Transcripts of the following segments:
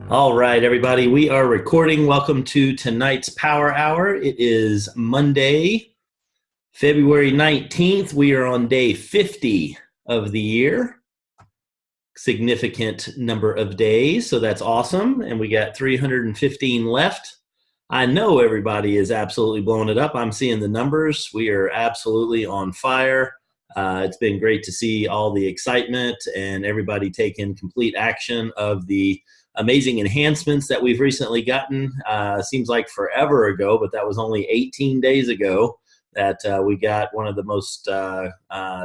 All right, everybody, we are recording. Welcome to tonight's Power Hour. It is Monday, February 19th. We are on day 50 of the year. Significant number of days, so that's awesome. And we got 315 left. I know everybody is absolutely blowing it up. I'm seeing the numbers. We are absolutely on fire. It's been great to see all the excitement and everybody taking complete action of the amazing enhancements that we've recently gotten. Seems like forever ago, but that was only 18 days ago that we got one of the most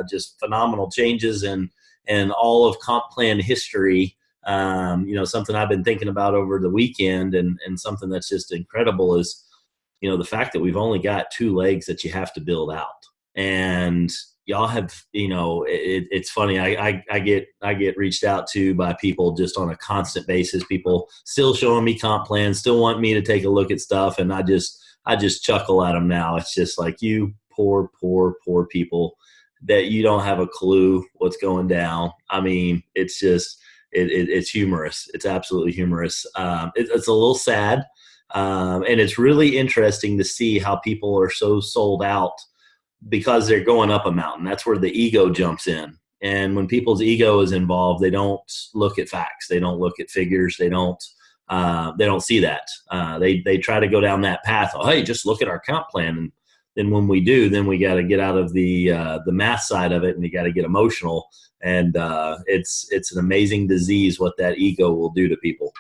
just phenomenal changes in all of comp plan history. Something I've been thinking about over the weekend and something that's just incredible is, the fact that we've only got two legs that you have to build out. And y'all have, it's funny. I get reached out to by people just on a constant basis. People still showing me comp plans, still want me to take a look at stuff. And I just chuckle at them now. It's just like, you poor people that you don't have a clue what's going down. I mean, it's just, it's humorous. It's absolutely humorous. It's a little sad. And it's really interesting to see how people are so sold out because they're going up a mountain. That's where the ego jumps in. And when people's ego is involved, they don't look at facts. They don't look at figures. They don't see that. They try to go down that path. Oh, hey, just look at our comp plan. And then when we do, then we got to get out of the math side of it, and you got to get emotional. And it's an amazing disease what that ego will do to people.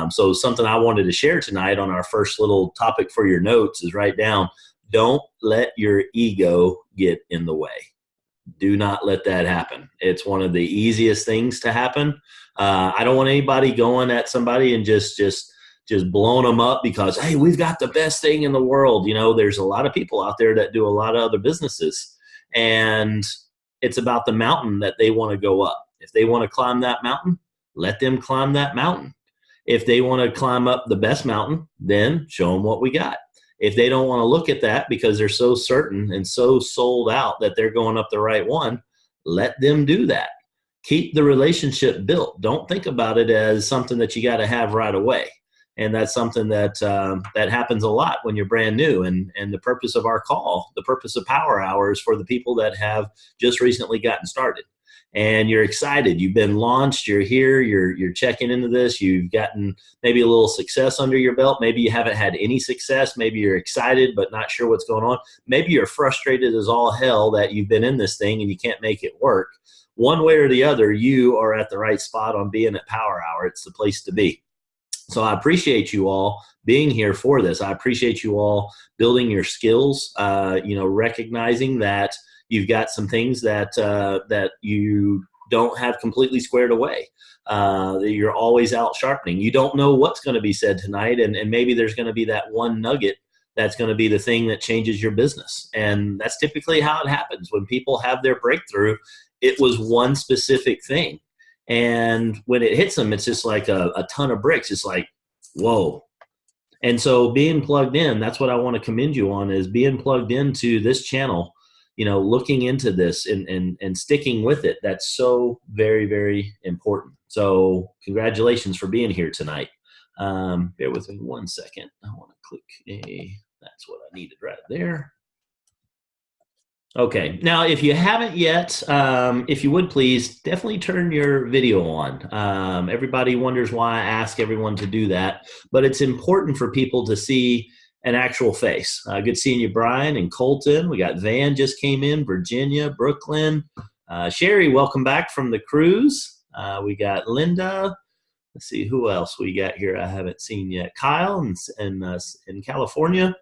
So something I wanted to share tonight on our first little topic for your notes is write down, don't let your ego get in the way. Do not let that happen. It's one of the easiest things to happen. I don't want anybody going at somebody and just blowing them up because, hey, we've got the best thing in the world. There's a lot of people out there that do a lot of other businesses, and it's about the mountain that they want to go up. If they want to climb that mountain, let them climb that mountain. If they want to climb up the best mountain, then show them what we got. If they don't want to look at that because they're so certain and so sold out that they're going up the right one, let them do that. Keep the relationship built. Don't think about it as something that you got to have right away. And that's something that happens a lot when you're brand new. And the purpose of our call, the purpose of Power Hour is for the people that have just recently gotten started. And you're excited. You've been launched. You're here. You're checking into this. You've gotten maybe a little success under your belt. Maybe you haven't had any success. Maybe you're excited but not sure what's going on. Maybe you're frustrated as all hell that you've been in this thing and you can't make it work. One way or the other, you are at the right spot on being at Power Hour. It's the place to be. So I appreciate you all being here for this. I appreciate you all building your skills, recognizing that you've got some things that you don't have completely squared away. You're always out sharpening. You don't know what's going to be said tonight, and maybe there's going to be that one nugget that's going to be the thing that changes your business. And that's typically how it happens. When people have their breakthrough, it was one specific thing. And when it hits them, it's just like a ton of bricks. It's like, whoa. And so being plugged in, that's what I want to commend you on, is being plugged into this channel, looking into this and sticking with it. That's so very, very important. So congratulations for being here tonight. Bear with me 1 second. I want to click that's what I needed right there. Okay, now if you haven't yet, if you would please definitely turn your video on. Everybody wonders why I ask everyone to do that, but it's important for people to see an actual face. Good seeing you, Brian and Colton. We got Van just came in, Virginia, Brooklyn. Sherry, welcome back from the cruise. We got Linda. Let's see who else we got here I haven't seen yet. Kyle in California.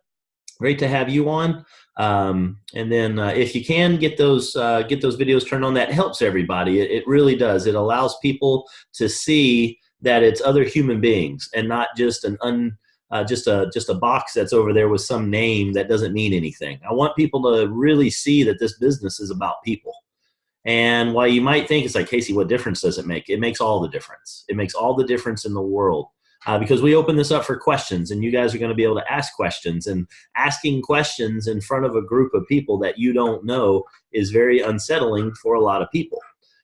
Great to have you on. And then if you can get those videos turned on, that helps everybody. It really does. It allows people to see that it's other human beings and not just just a box that's over there with some name that doesn't mean anything. I want people to really see that this business is about people. And while you might think it's like, Casey, what difference does it make? It makes all the difference. It makes all the difference in the world. Because we open this up for questions, and you guys are going to be able to ask questions. And asking questions in front of a group of people that you don't know is very unsettling for a lot of people.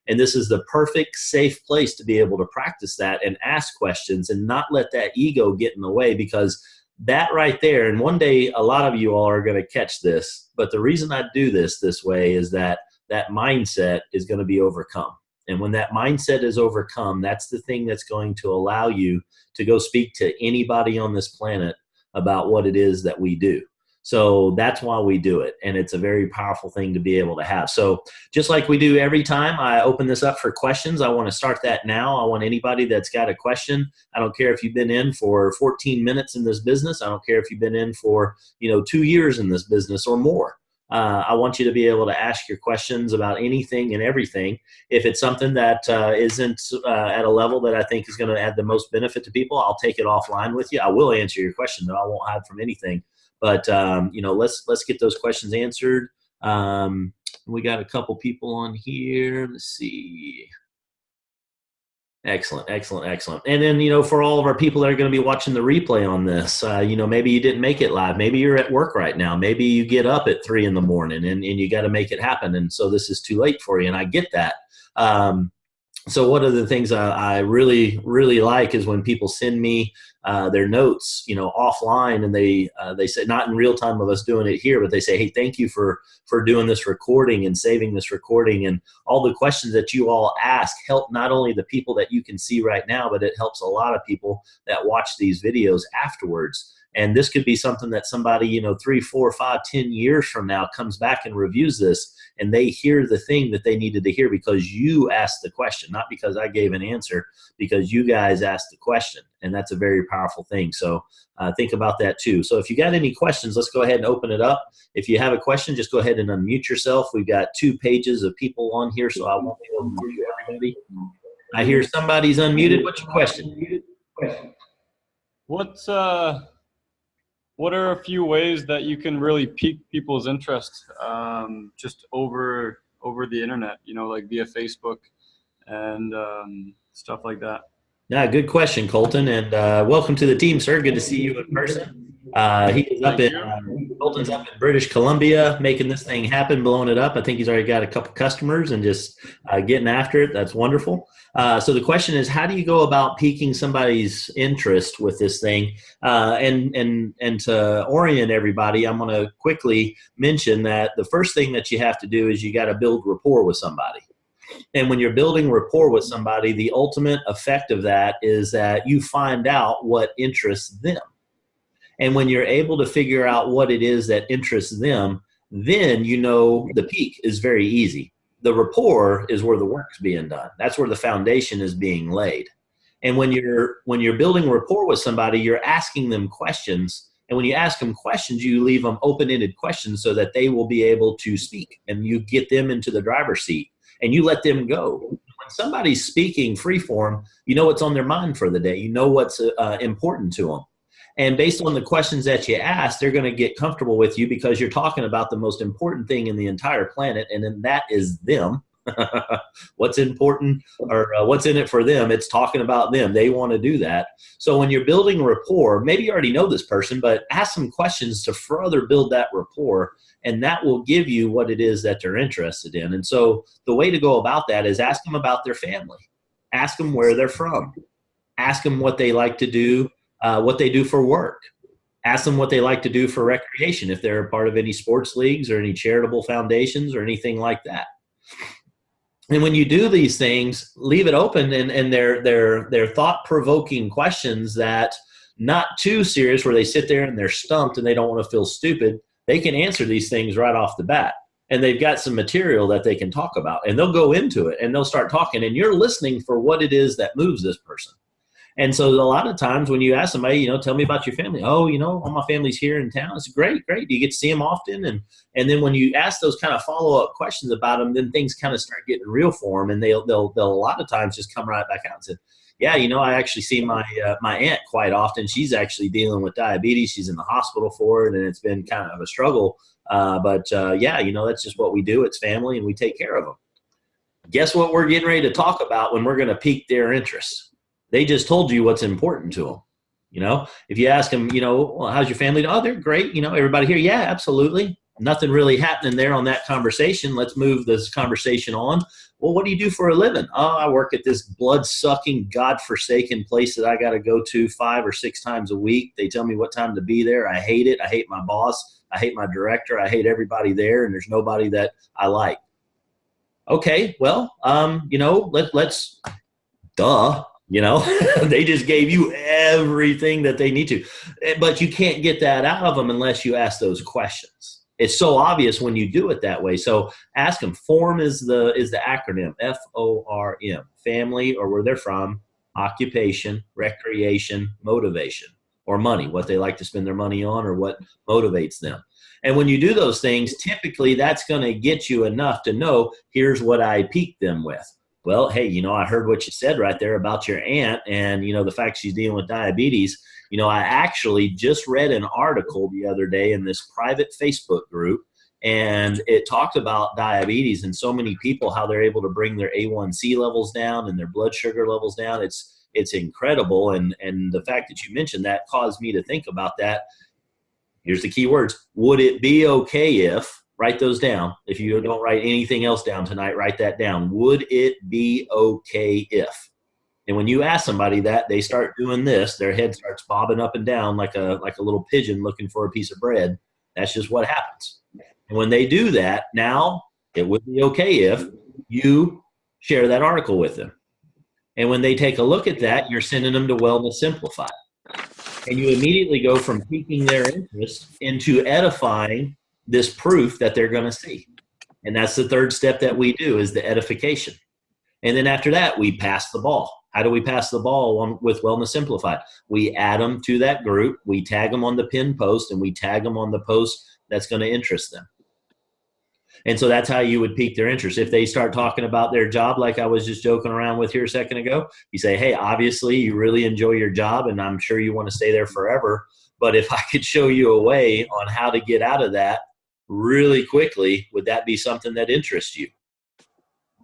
And this is the perfect safe place to be able to practice that and ask questions and not let that ego get in the way, because that right there, and one day a lot of you all are going to catch this, but the reason I do this way is that that mindset is going to be overcome. And when that mindset is overcome, that's the thing that's going to allow you to go speak to anybody on this planet about what it is that we do. So that's why we do it. And it's a very powerful thing to be able to have. So just like we do every time I open this up for questions, I want to start that now. I want anybody that's got a question. I don't care if you've been in for 14 minutes in this business. I don't care if you've been in for, 2 years in this business or more. I want you to be able to ask your questions about anything and everything. If it's something that isn't at a level that I think is going to add the most benefit to people, I'll take it offline with you. I will answer your question, though. I won't hide from anything. But let's get those questions answered. We got a couple people on here. Let's see. Excellent. And then, for all of our people that are going to be watching the replay on this, maybe you didn't make it live. Maybe you're at work right now. Maybe you get up at 3 a.m. and you got to make it happen. And so this is too late for you. And I get that. So one of the things I really, really like is when people send me their notes, offline, and they say, not in real time of us doing it here, but they say, hey, thank you for doing this recording and saving this recording. And all the questions that you all ask help not only the people that you can see right now, but it helps a lot of people that watch these videos afterwards. And this could be something that somebody, 3, 4, 5, 10 years from now comes back and reviews this, and they hear the thing that they needed to hear because you asked the question, not because I gave an answer, because you guys asked the question. And that's a very powerful thing. So think about that too. So if you got any questions, let's go ahead and open it up. If you have a question, just go ahead and unmute yourself. We've got 2 pages of people on here, so I won't be able to hear you, everybody. I hear somebody's unmuted. What's your question? What are a few ways that you can really pique people's interest just over the internet, like via Facebook and stuff like that? Yeah, good question, Colton, and welcome to the team, sir. Good to see you in person. He is up Colton's up in British Columbia, making this thing happen, blowing it up. I think he's already got a couple customers and just getting after it. That's wonderful. So the question is, how do you go about piquing somebody's interest with this thing? And to orient everybody, I'm going to quickly mention that the first thing that you have to do is you got to build rapport with somebody. And when you're building rapport with somebody, the ultimate effect of that is that you find out what interests them. And when you're able to figure out what it is that interests them, then the pique is very easy. The rapport is where the work's being done. That's where the foundation is being laid. And when you're building rapport with somebody, you're asking them questions. And when you ask them questions, you leave them open-ended questions so that they will be able to speak, and you get them into the driver's seat and you let them go. When somebody's speaking free form, you know what's on their mind for the day. You know what's important to them. And based on the questions that you ask, they're going to get comfortable with you because you're talking about the most important thing in the entire planet, and then that is them. What's important or what's in it for them, it's talking about them. They want to do that. So when you're building rapport, maybe you already know this person, but ask some questions to further build that rapport, and that will give you what it is that they're interested in. And so the way to go about that is ask them about their family. Ask them where they're from. Ask them what they like to do, what they do for work. Ask them what they like to do for recreation, if they're a part of any sports leagues or any charitable foundations or anything like that. And when you do these things, leave it open, and they're thought-provoking questions that not too serious where they sit there and they're stumped and they don't want to feel stupid. They can answer these things right off the bat, and they've got some material that they can talk about, and they'll go into it and they'll start talking, and you're listening for what it is that moves this person. And so a lot of times when you ask somebody, tell me about your family. Oh, all my family's here in town. It's great. Do you get to see them often? And then when you ask those kind of follow-up questions about them, then things kind of start getting real for them. And they'll a lot of times just come right back out and say, yeah, I actually see my aunt quite often. She's actually dealing with diabetes. She's in the hospital for it, and it's been kind of a struggle. But that's just what we do. It's family, and we take care of them. Guess what we're getting ready to talk about when we're going to pique their interest? They just told you what's important to them. If you ask them, well, how's your family? Oh, they're great. Everybody here. Yeah, absolutely. nothing really happening there on that conversation. Let's move this conversation on. Well, what do you do for a living? Oh, I work at this blood-sucking, God-forsaken place that I got to go to 5 or 6 times a week. They tell me what time to be there. I hate it. I hate my boss. I hate my director. I hate everybody there, and there's nobody that I like. Okay, well, let's duh. They just gave you everything that they need to, but you can't get that out of them unless you ask those questions. It's so obvious when you do it that way. So ask them. FORM is the acronym, FORM, family or where they're from, occupation, recreation, motivation, or money, what they like to spend their money on or what motivates them. And when you do those things, typically that's going to get you enough to know, here's what I pique them with. Well, hey, I heard what you said right there about your aunt and, the fact she's dealing with diabetes. I actually just read an article the other day in this private Facebook group, and it talked about diabetes and so many people, how they're able to bring their A1C levels down and their blood sugar levels down. It's incredible. And the fact that you mentioned that caused me to think about that. Here's the key words. Would it be okay if, write those down. If you don't write anything else down tonight, write that down. Would it be okay if? And when you ask somebody that, they start doing this, their head starts bobbing up and down like a little pigeon looking for a piece of bread. That's just what happens. And when they do that, now it would be okay if you share that article with them. And when they take a look at that, you're sending them to Wellness Simplified. And you immediately go from piquing their interest into edifying this proof that they're going to see. And that's the third step that we do, is the edification. And then after that, we pass the ball. How do we pass the ball with Wellness Simplified? We add them to that group. We tag them on the pinned post, and we tag them on the post that's going to interest them. And so that's how you would pique their interest. If they start talking about their job, like I was just joking around with here a second ago, you say, hey, obviously you really enjoy your job and I'm sure you want to stay there forever. But if I could show you a way on how to get out of that really quickly, would that be something that interests you?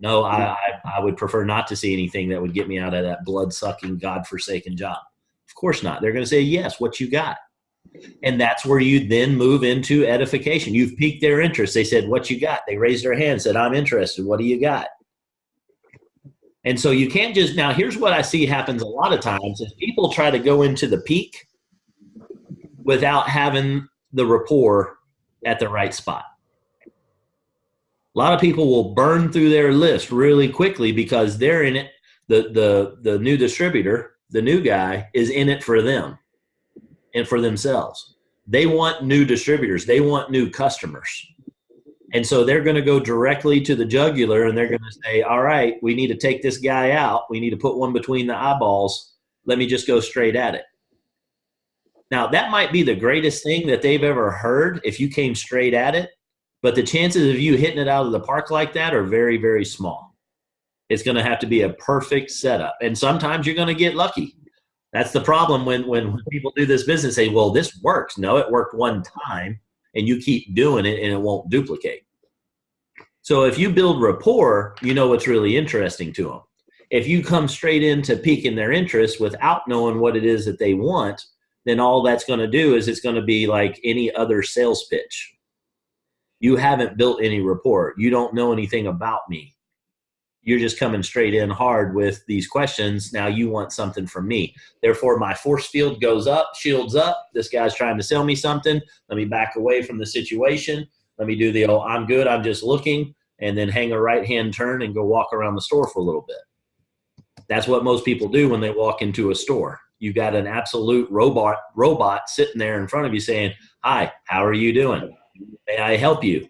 No, I would prefer not to see anything that would get me out of that blood-sucking, God-forsaken job. Of course not. They're going to say, yes, what you got? And that's where you then move into edification. You've piqued their interest. They said, what you got? They raised their hand, said, I'm interested. What do you got? And so you can't just, now here's what I see happens a lot of times is people try to go into the peak without having the rapport at the right spot. A lot of people will burn through their list really quickly because they're in it. The new distributor, the new guy, is in it for them and for themselves. They want new distributors. They want new customers. And so they're going to go directly to the jugular and they're going to say, all right, we need to take this guy out. We need to put one between the eyeballs. Let me just go straight at it. Now, that might be the greatest thing that they've ever heard if you came straight at it. But the chances of you hitting it out of the park like that are very, very small. It's going to have to be a perfect setup. And sometimes you're going to get lucky. That's the problem when people do this business, say, well, this works. No, it worked one time, and you keep doing it, and it won't duplicate. So if you build rapport, you know what's really interesting to them. If you come straight into piquing their interest without knowing what it is that they want, then all that's going to do is it's going to be like any other sales pitch. You haven't built any rapport. You don't know anything about me. You're just coming straight in hard with these questions. Now you want something from me. Therefore, my force field goes up, shields up. This guy's trying to sell me something. Let me back away from the situation. Let me do the, oh, I'm good, I'm just looking, and then hang a right-hand turn and go walk around the store for a little bit. That's what most people do when they walk into a store. You've got an absolute robot sitting there in front of you saying, hi, how are you doing? May I help you?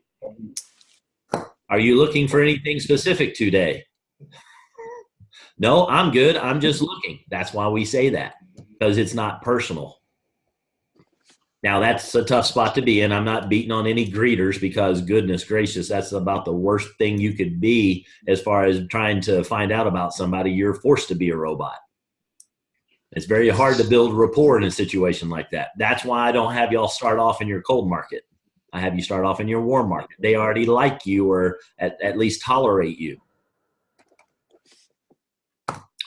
Are you looking for anything specific today? No, I'm good. I'm just looking. That's why we say that, because it's not personal. Now, that's a tough spot to be in. I'm not beating on any greeters because, goodness gracious, that's about the worst thing you could be as far as trying to find out about somebody. You're forced to be a robot. It's very hard to build rapport in a situation like that. That's why I don't have y'all start off in your cold market. I have you start off in your warm market. They already like you or at least tolerate you.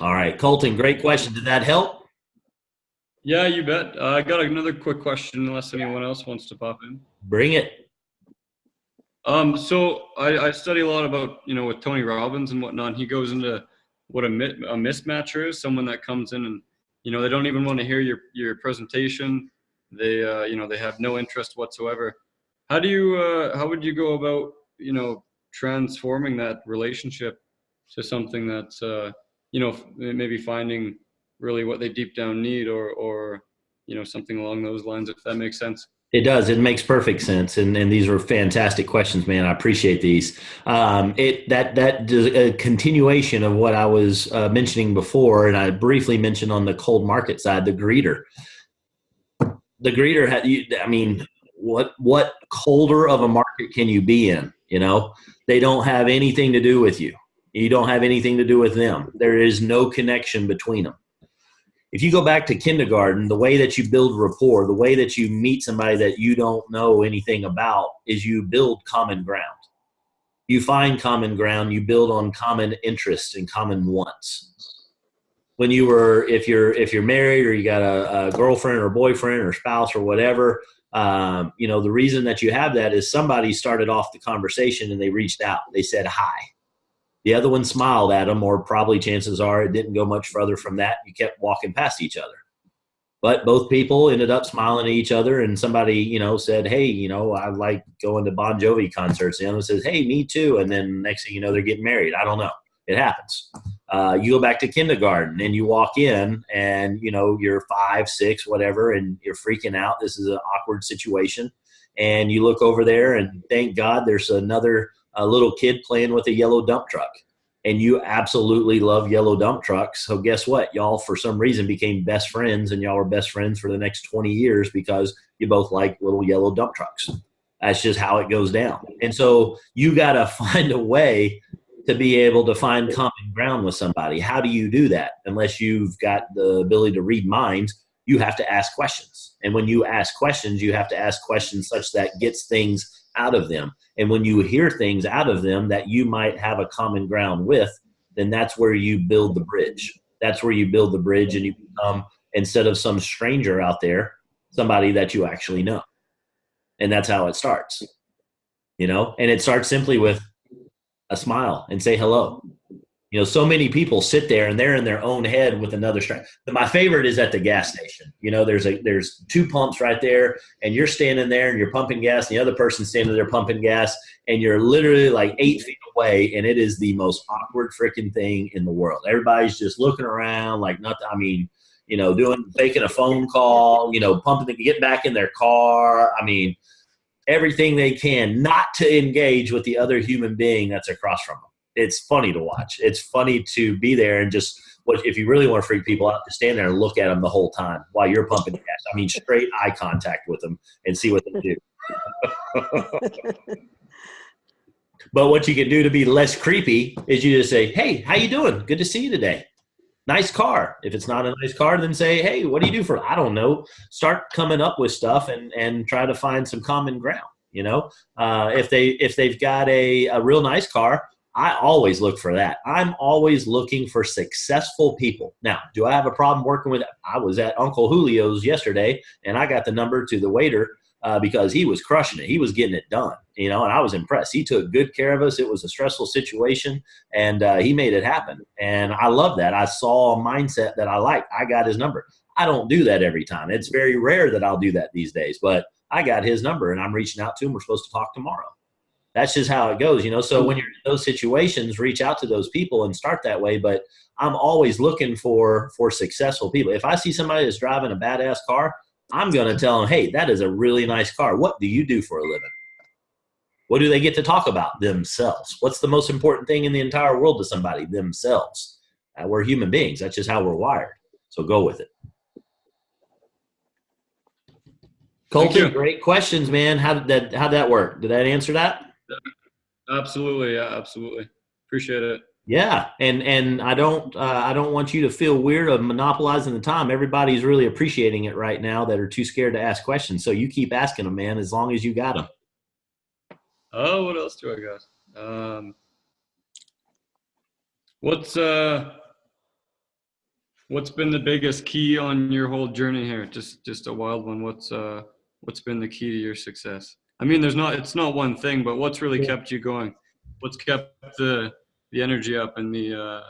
All right, Colton, great question. Did that help? Yeah, you bet. I got another quick question unless anyone else wants to pop in. Bring it. So I study a lot about, with Tony Robbins and whatnot. He goes into what a mismatcher is, someone that comes in and, they don't even want to hear your presentation. They, they have no interest whatsoever. How would you go about, transforming that relationship to something that's, maybe finding really what they deep down need, or, something along those lines, if that makes sense? It does. It makes perfect sense, and these are fantastic questions, man. I appreciate these. That is a continuation of what I was mentioning before, and I briefly mentioned on the cold market side, the greeter. The greeter had. I mean, what colder of a market can you be in? They don't have anything to do with you. You don't have anything to do with them. There is no connection between them. If you go back to kindergarten, the way that you build rapport, the way that you meet somebody that you don't know anything about is you build common ground. You find common ground, you build on common interests and common wants. If you're married or you got a girlfriend or boyfriend or spouse or whatever, the reason that you have that is somebody started off the conversation and they reached out. They said hi. The other one smiled at them, or probably chances are it didn't go much further from that. You kept walking past each other. But both people ended up smiling at each other, and somebody, said, hey, I like going to Bon Jovi concerts. The other one says, hey, me too. And then next thing you know, they're getting married. I don't know. It happens. You go back to kindergarten and you walk in and, you're 5, 6, whatever, and you're freaking out. This is an awkward situation. And you look over there and thank God there's another little kid playing with a yellow dump truck. And you absolutely love yellow dump trucks. So guess what? Y'all, for some reason, became best friends, and y'all were best friends for the next 20 years because you both like little yellow dump trucks. That's just how it goes down. And so you got to find a way to be able to find common ground with somebody. How do you do that? Unless you've got the ability to read minds, you have to ask questions. And when you ask questions, you have to ask questions such that gets things out of them. And when you hear things out of them that you might have a common ground with, then that's where you build the bridge. That's where you build the bridge, and you become, instead of some stranger out there, somebody that you actually know. And that's how it starts, and it starts simply with a smile and say hello. So many people sit there and they're in their own head with another strength. But my favorite is at the gas station. There's 2 pumps right there, and you're standing there and you're pumping gas, and the other person's standing there pumping gas, and you're literally like 8 feet away, and it is the most awkward freaking thing in the world. Everybody's just looking around like nothing. I mean, making a phone call, pumping to get back in their car. I mean, everything they can not to engage with the other human being that's across from them. It's funny to watch. It's funny to be there and just, if you really want to freak people out, to stand there and look at them the whole time while you're pumping gas. I mean, straight eye contact with them and see what they do. But what you can do to be less creepy is you just say, hey, how you doing? Good to see you today. Nice car. If it's not a nice car, then say, hey, what do you do for, I don't know. Start coming up with stuff and try to find some common ground. If they've got a real nice car, I always look for that. I'm always looking for successful people. Now, do I have a problem working with? I was at Uncle Julio's yesterday, and I got the number to the waiter because he was crushing it. He was getting it done, and I was impressed. He took good care of us. It was a stressful situation, and he made it happen. And I love that. I saw a mindset that I like. I got his number. I don't do that every time. It's very rare that I'll do that these days, but I got his number, and I'm reaching out to him. We're supposed to talk tomorrow. That's just how it goes, So when you're in those situations, reach out to those people and start that way. But I'm always looking for successful people. If I see somebody that's driving a badass car, I'm going to tell them, hey, that is a really nice car. What do you do for a living? What do they get to talk about? Themselves. What's the most important thing in the entire world to somebody? Themselves. We're human beings. That's just how we're wired. So go with it. Colton, great questions, man. How'd that work? Did that answer that? Absolutely. Yeah, absolutely. Appreciate it. Yeah. And I don't want you to feel weird of monopolizing the time. Everybody's really appreciating it right now that are too scared to ask questions. So you keep asking them, man, as long as you got them. Oh, what else do I got? What's been the biggest key on your whole journey here? Just a wild one. What's been the key to your success? I mean, it's not one thing, but what's really kept you going? What's kept the energy up and The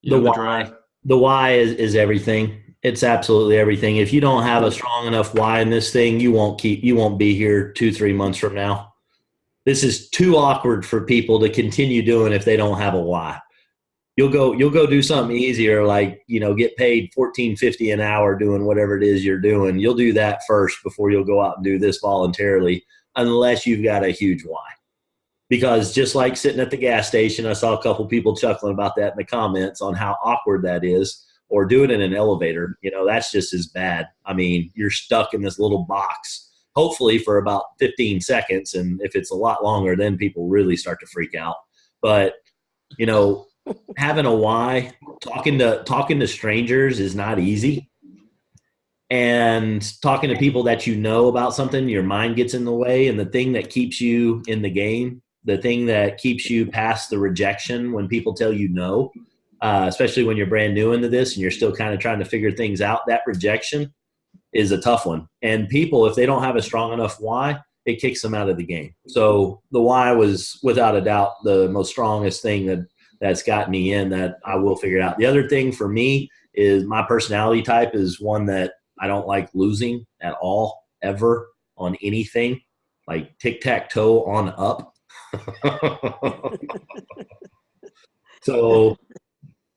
the why. drive? The why is everything. It's absolutely everything. If you don't have a strong enough why in this thing, you won't be here 2, 3 months from now. This is too awkward for people to continue doing if they don't have a why. You'll go do something easier, like, get paid 14.50 an hour doing whatever it is you're doing. You'll do that first before you'll go out and do this voluntarily, unless you've got a huge why. Because just like sitting at the gas station, I saw a couple people chuckling about that in the comments on how awkward that is, or do it in an elevator. That's just as bad. I mean, you're stuck in this little box, hopefully for about 15 seconds. And if it's a lot longer, then people really start to freak out. But, you know, having a why, talking to strangers is not easy. And talking to people that about something, your mind gets in the way. And the thing that keeps you in the game, the thing that keeps you past the rejection when people tell you no, especially when you're brand new into this and you're still kind of trying to figure things out, that rejection is a tough one. And people, if they don't have a strong enough why, it kicks them out of the game. So the why was without a doubt the most strongest thing that's got me in, that I will figure it out. The other thing for me is my personality type is one that I don't like losing at all, ever, on anything. Like tic-tac-toe on up. so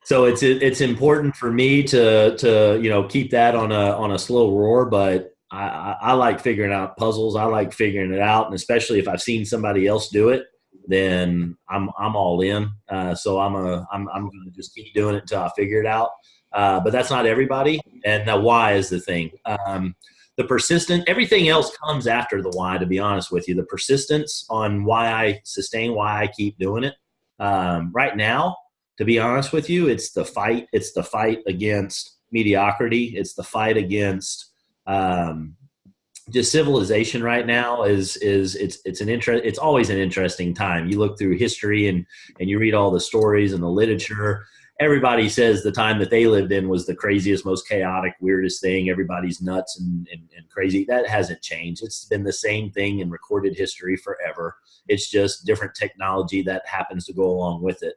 so it's important for me to keep that on a slow roar, but I like figuring out puzzles. I like figuring it out, and especially if I've seen somebody else do it, then I'm all in. So I'm going to just keep doing it until I figure it out. But that's not everybody, and the why is the thing. The persistent, everything else comes after the why. To be honest with you, the persistence on why I sustain, why I keep doing it. Right now, to be honest with you, it's the fight. It's the fight against mediocrity. It's the fight against just civilization. Right now it's always an interesting time. You look through history and you read all the stories and the literature. Everybody says the time that they lived in was the craziest, most chaotic, weirdest thing. Everybody's nuts and crazy. That hasn't changed. It's been the same thing in recorded history forever. It's just different technology that happens to go along with it.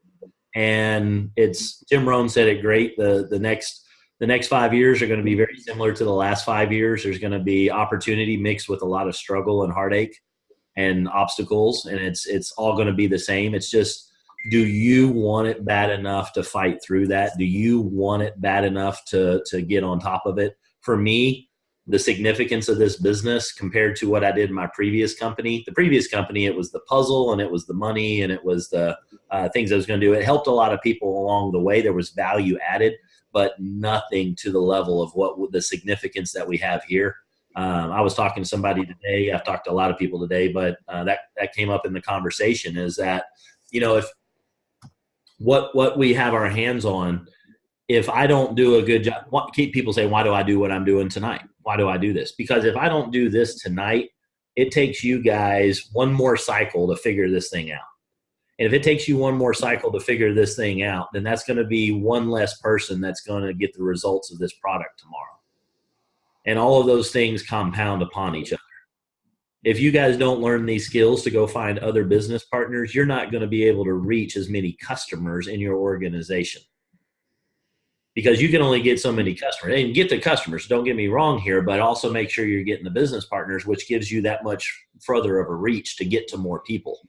And it's Jim Rohn said it great. The next 5 years are going to be very similar to the last 5 years. There's going to be opportunity mixed with a lot of struggle and heartache and obstacles, and it's all going to be the same. It's just, do you want it bad enough to fight through that? Do you want it bad enough to get on top of it? For me, the significance of this business compared to what I did in my previous company. The previous company, it was the puzzle and it was the money and it was the things I was going to do. It helped a lot of people along the way. There was value added, but nothing to the level of what the significance that we have here. I was talking to somebody today. I've talked to a lot of people today, but that came up in the conversation, is that, if what we have our hands on, if I don't do a good job, people say, why do I do what I'm doing tonight? Why do I do this? Because if I don't do this tonight, it takes you guys one more cycle to figure this thing out. And if it takes you one more cycle to figure this thing out, then that's going to be one less person that's going to get the results of this product tomorrow. And all of those things compound upon each other. If you guys don't learn these skills to go find other business partners, you're not going to be able to reach as many customers in your organization, because you can only get so many customers. And get the customers, don't get me wrong here, but also make sure you're getting the business partners, which gives you that much further of a reach to get to more people.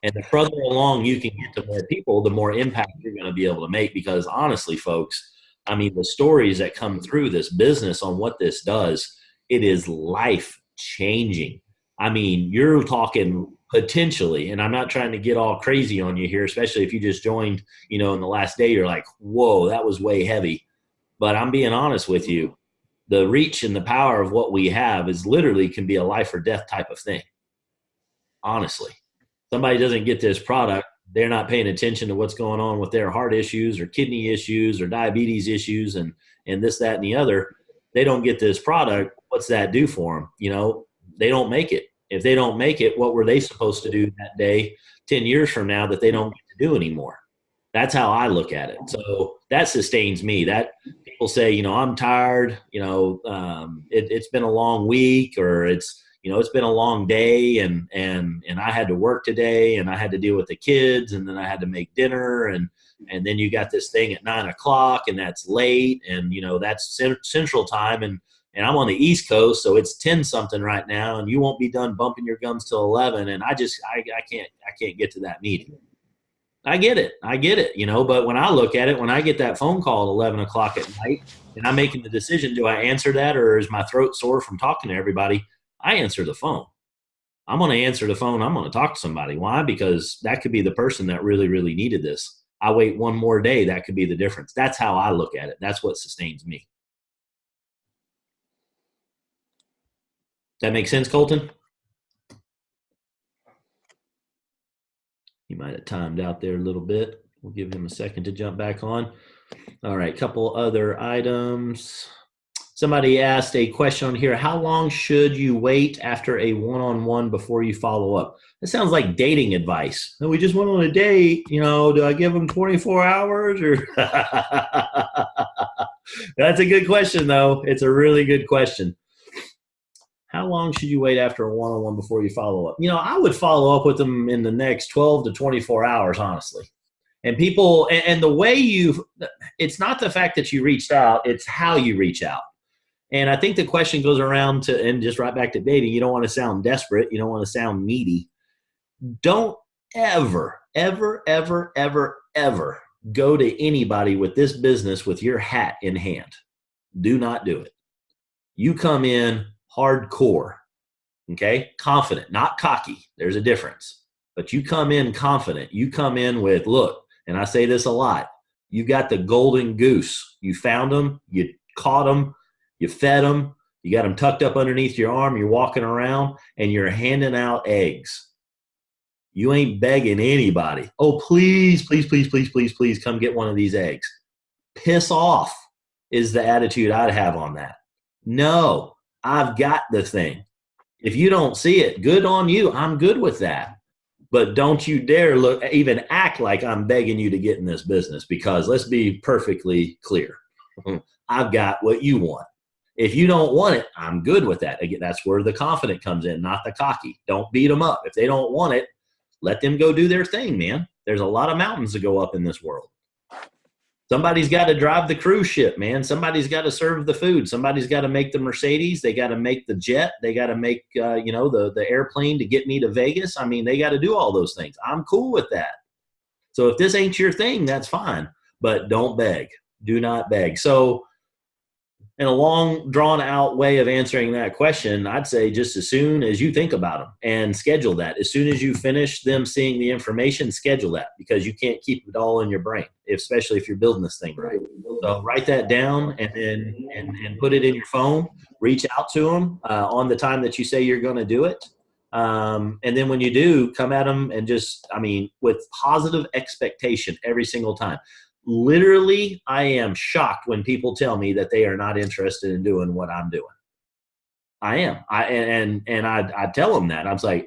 And the further along you can get to more people, the more impact you're going to be able to make. Because honestly, folks, I mean, the stories that come through this business on what this does, it is life changing. I mean, you're talking potentially, and I'm not trying to get all crazy on you here, especially if you just joined, in the last day, you're like, whoa, that was way heavy. But I'm being honest with you. The reach and the power of what we have is literally can be a life or death type of thing. Honestly, somebody doesn't get this product, they're not paying attention to what's going on with their heart issues or kidney issues or diabetes issues and this, that, and the other. They don't get this product. What's that do for them? They don't make it. If they don't make it, what were they supposed to do that day 10 years from now that they don't get to do anymore? That's how I look at it. So that sustains me. That people say, I'm tired, it's been a long week, or it's, it's been a long day and I had to work today and I had to deal with the kids and then I had to make dinner and then you got this thing at 9 o'clock and that's late and, that's central time and I'm on the East Coast, so it's 10 something right now and you won't be done bumping your gums till 11. And I can't get to that meeting. I get it, but when I look at it, when I get that phone call at 11 o'clock at night and I'm making the decision, do I answer that or is my throat sore from talking to everybody? I answer the phone. I'm going to answer the phone. I'm going to talk to somebody. Why? Because that could be the person that really, really needed this. I wait one more day. That could be the difference. That's how I look at it. That's what sustains me. That makes sense, Colton? He might have timed out there a little bit. We'll give him a second to jump back on. All right, couple other items. Somebody asked a question on here. How long should you wait after a one-on-one before you follow up? That sounds like dating advice. We just went on a date. Do I give them 24 hours or? That's a good question, though. It's a really good question. How long should you wait after a one-on-one before you follow up? I would follow up with them in the next 12 to 24 hours, honestly. And people, and the way it's not the fact that you reached out, it's how you reach out. And I think the question goes around to, and just right back to dating, you don't want to sound desperate. You don't want to sound needy. Don't ever, ever, ever, ever, ever go to anybody with this business with your hat in hand. Do not do it. You come in hardcore, okay? Confident, not cocky. There's a difference. But you come in confident. You come in with, look, and I say this a lot, you got the golden goose. You found them, you caught them, you fed them, you got them tucked up underneath your arm, you're walking around, and you're handing out eggs. You ain't begging anybody. Oh, please, please, please, please, please, please come get one of these eggs. Piss off is the attitude I'd have on that. No. I've got the thing. If you don't see it, good on you. I'm good with that. But don't you dare even act like I'm begging you to get in this business because let's be perfectly clear. I've got what you want. If you don't want it, I'm good with that. Again, that's where the confident comes in, not the cocky. Don't beat them up. If they don't want it, let them go do their thing, man. There's a lot of mountains to go up in this world. Somebody's got to drive the cruise ship, man. Somebody's got to serve the food. Somebody's got to make the Mercedes. They got to make the jet. They got to make, the airplane to get me to Vegas. I mean, they got to do all those things. I'm cool with that. So if this ain't your thing, that's fine. But don't beg. Do not beg. So in a long, drawn-out way of answering that question, I'd say just as soon as you think about them and schedule that. As soon as you finish them seeing the information, schedule that because you can't keep it all in your brain, especially if you're building this thing right. So write that down and then and put it in your phone. Reach out to them on the time that you say you're going to do it. And then when you do, come at them and with positive expectation every single time. Literally, I am shocked when people tell me that they are not interested in doing what I'm doing. I am. I tell them that. I'm like,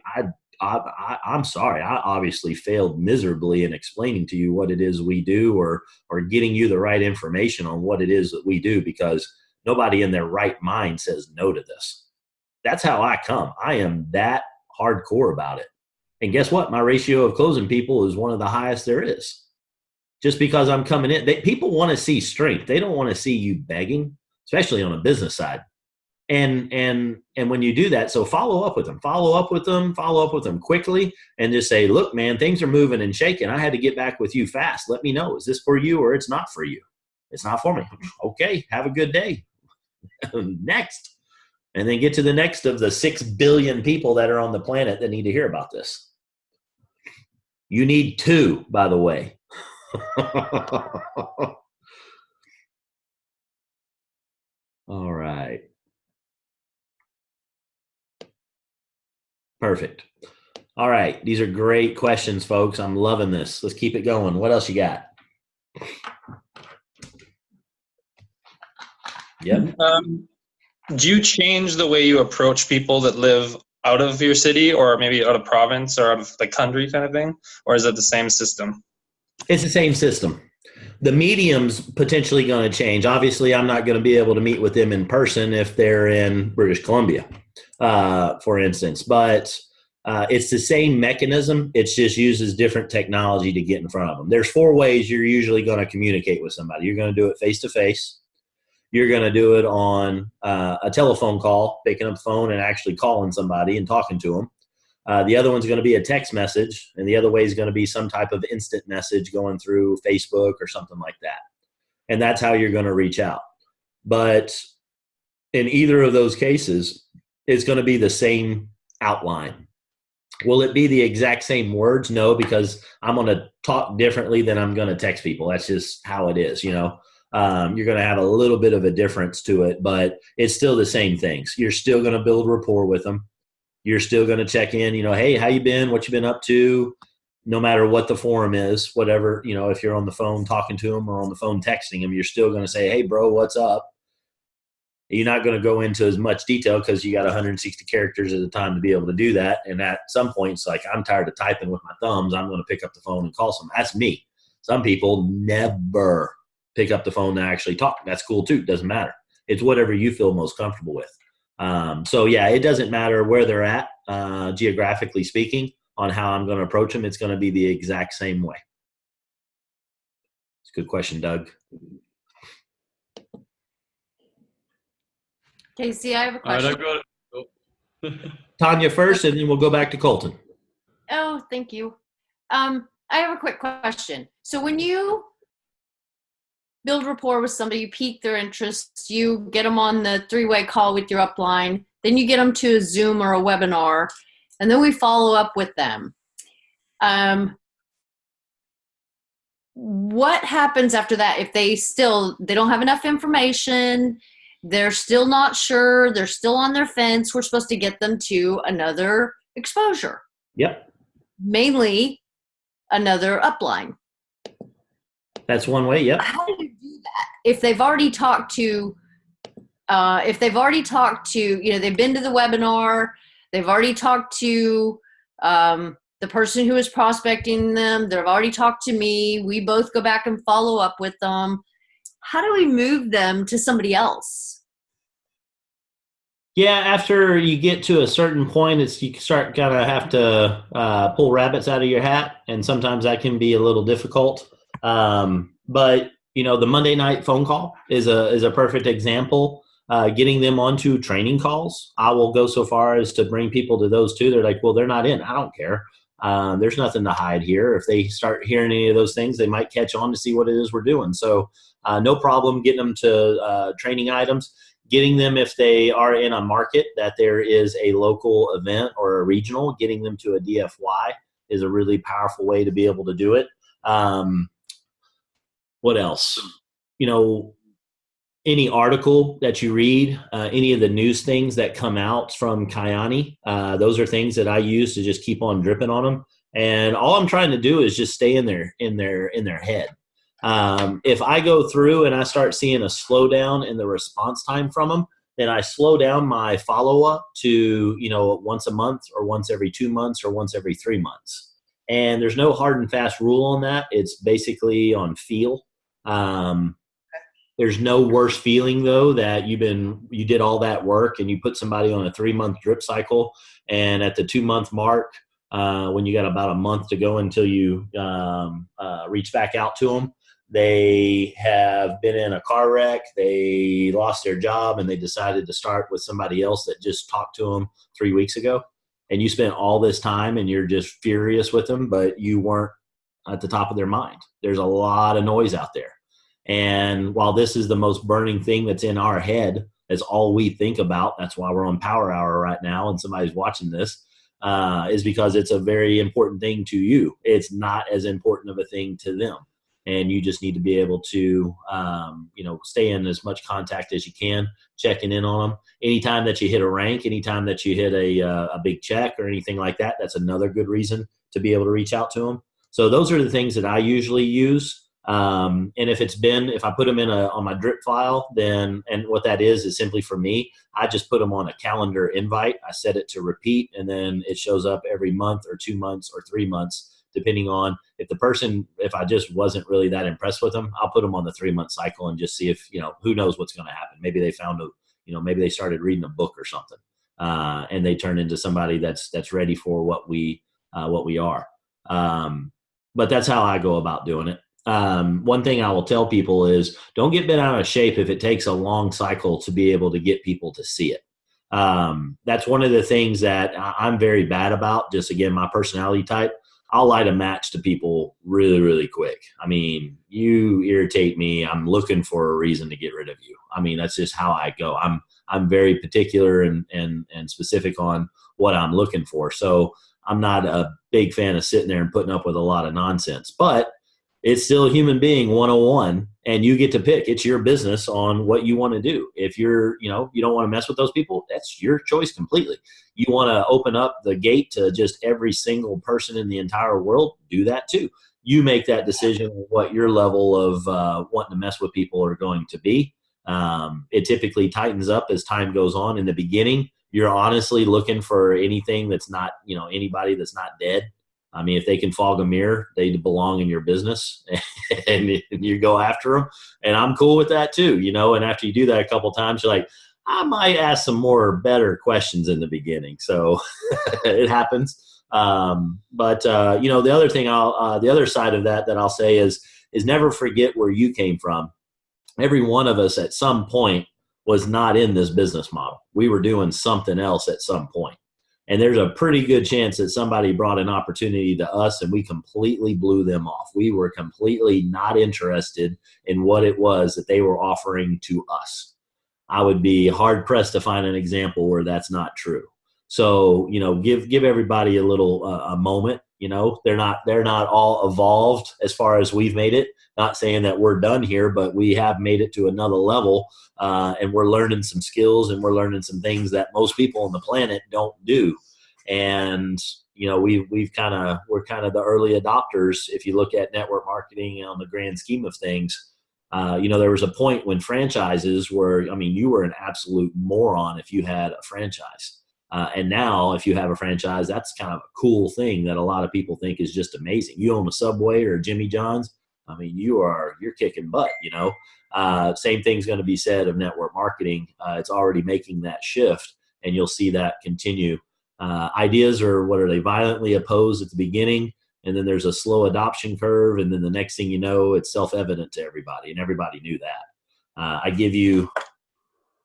I'm sorry. I obviously failed miserably in explaining to you what it is we do or getting you the right information on what it is that we do because nobody in their right mind says no to this. That's how I come. I am that hardcore about it. And guess what? My ratio of closing people is one of the highest there is. Just because I'm coming in, people want to see strength. They don't want to see you begging, especially on a business side. And when you do that, so follow up with them quickly and just say, look, man, things are moving and shaking. I had to get back with you fast. Let me know. Is this for you or it's not for you? It's not for me. Okay. Have a good day. Next. And then get to the next of the 6 billion people that are on the planet that need to hear about this. You need 2, by the way. All right. Perfect. All right. These are great questions, folks. I'm loving this. Let's keep it going. What else you got? Yep. Do you change the way you approach people that live out of your city or maybe out of province or out of the country kind of thing? Or is it the same system? It's the same system. The medium's potentially going to change. Obviously, I'm not going to be able to meet with them in person if they're in British Columbia, for instance. But it's the same mechanism. It just uses different technology to get in front of them. There's 4 ways you're usually going to communicate with somebody. You're going to do it face-to-face. You're going to do it on a telephone call, picking up the phone and actually calling somebody and talking to them. The other one's going to be a text message, and the other way is going to be some type of instant message going through Facebook or something like that. And that's how you're going to reach out. But in either of those cases, it's going to be the same outline. Will it be the exact same words? No, because I'm going to talk differently than I'm going to text people. That's just how it is, you know. You're going to have a little bit of a difference to it, but it's still the same things. You're still going to build rapport with them. You're still going to check in, you know, hey, how you been? What you been up to? No matter what the forum is, whatever, you know, if you're on the phone talking to them or on the phone texting them, you're still going to say, hey, bro, what's up? You're not going to go into as much detail because you got 160 characters at a time to be able to do that. And at some point, it's like, I'm tired of typing with my thumbs. I'm going to pick up the phone and call someone. That's me. Some people never pick up the phone to actually talk. That's cool too. Doesn't matter. It's whatever you feel most comfortable with. So yeah, it doesn't matter where they're at, geographically speaking, on how I'm going to approach them. It's going to be the exact same way. It's a good question, Doug. Casey, I have a question. All right, I got it. Tanya first, and then we'll go back to Colton. Oh, thank you. I have a quick question. So when you build rapport with somebody, you pique their interest, you get them on the 3-way call with your upline, then you get them to a Zoom or a webinar, and then we follow up with them. What happens after that if they don't have enough information, they're still not sure, they're still on their fence? We're supposed to get them to another exposure. Yep. Mainly another upline. That's one way. Yep. How do you do that if they've already talked to, you know, they've been to the webinar, they've already talked to the person who is prospecting them, they've already talked to me, we both go back and follow up with them. How do we move them to somebody else? Yeah, after you get to a certain point, you start kind of have to pull rabbits out of your hat, and sometimes that can be a little difficult. But you know, the Monday night phone call is a perfect example. Getting them onto training calls, I will go so far as to bring people to those too. They're like, well, they're not in. I don't care. There's nothing to hide here. If they start hearing any of those things, they might catch on to see what it is we're doing. So no problem getting them to training items. Getting them, if they are in a market that there is a local event or a regional, getting them to a DFY is a really powerful way to be able to do it. What else? You know, any article that you read, any of the news things that come out from Kyani, those are things that I use to just keep on dripping on them. And all I'm trying to do is just stay in their head. If I go through and I start seeing a slowdown in the response time from them, then I slow down my follow-up to, you know, once a month or once every 2 months or once every 3 months. And there's no hard and fast rule on that. It's basically on feel. There's no worse feeling though that you did all that work and you put somebody on a 3-month drip cycle, and at the 2-month mark, when you got about a month to go until you reach back out to them, they have been in a car wreck, they lost their job, and they decided to start with somebody else that just talked to them 3 weeks ago. And you spent all this time and you're just furious with them, but you weren't at the top of their mind. There's a lot of noise out there. And while this is the most burning thing that's in our head, that's all we think about, that's why we're on Power Hour right now and somebody's watching this, is because it's a very important thing to you. It's not as important of a thing to them. And you just need to be able to, stay in as much contact as you can, checking in on them. Anytime that you hit a rank, anytime that you hit a big check or anything like that, that's another good reason to be able to reach out to them. So those are the things that I usually use. And if I put them on my drip file, then, and what that is simply for me, I just put them on a calendar invite. I set it to repeat, and then it shows up every month or 2 months or 3 months, depending on if I just wasn't really that impressed with them, I'll put them on the 3-month cycle and just see if, who knows what's going to happen. Maybe they found maybe they started reading a book or something, and they turn into somebody that's ready for what we are. But that's how I go about doing it. One thing I will tell people is don't get bent out of shape if it takes a long cycle to be able to get people to see it. That's one of the things that I'm very bad about. Just again, my personality type, I'll light a match to people really, really quick. I mean, you irritate me. I'm looking for a reason to get rid of you. I mean, that's just how I go. I'm very particular and specific on what I'm looking for. So I'm not a big fan of sitting there and putting up with a lot of nonsense, but it's still human being 101, and you get to pick. It's your business on what you want to do. If you don't want to mess with those people, that's your choice completely. You want to open up the gate to just every single person in the entire world, do that too. You make that decision on what your level of wanting to mess with people are going to be. It typically tightens up as time goes on. In the beginning, you're honestly looking for anything that's not, anybody that's not dead. I mean, if they can fog a mirror, they belong in your business, and you go after them. And I'm cool with that too, and after you do that a couple of times, you're like, I might ask some more better questions in the beginning. So it happens. But the other thing the other side of that I'll say is never forget where you came from. Every one of us at some point was not in this business model. We were doing something else at some point. And there's a pretty good chance that somebody brought an opportunity to us and we completely blew them off. We were completely not interested in what it was that they were offering to us. I would be hard pressed to find an example where that's not true. So, give everybody a little a moment. They're not all evolved as far as we've made it. Not saying that we're done here, but we have made it to another level, and we're learning some skills and we're learning some things that most people on the planet don't do. And we're kind of the early adopters. If you look at network marketing on the grand scheme of things, there was a point when franchises were, you were an absolute moron if you had a franchise. And now if you have a franchise, that's kind of a cool thing that a lot of people think is just amazing. You own a Subway or a Jimmy John's, you're kicking butt, Same thing's going to be said of network marketing. It's already making that shift, and you'll see that continue. Ideas are violently opposed at the beginning, and then there's a slow adoption curve, and then the next thing you know, it's self-evident to everybody, and everybody knew that. I give you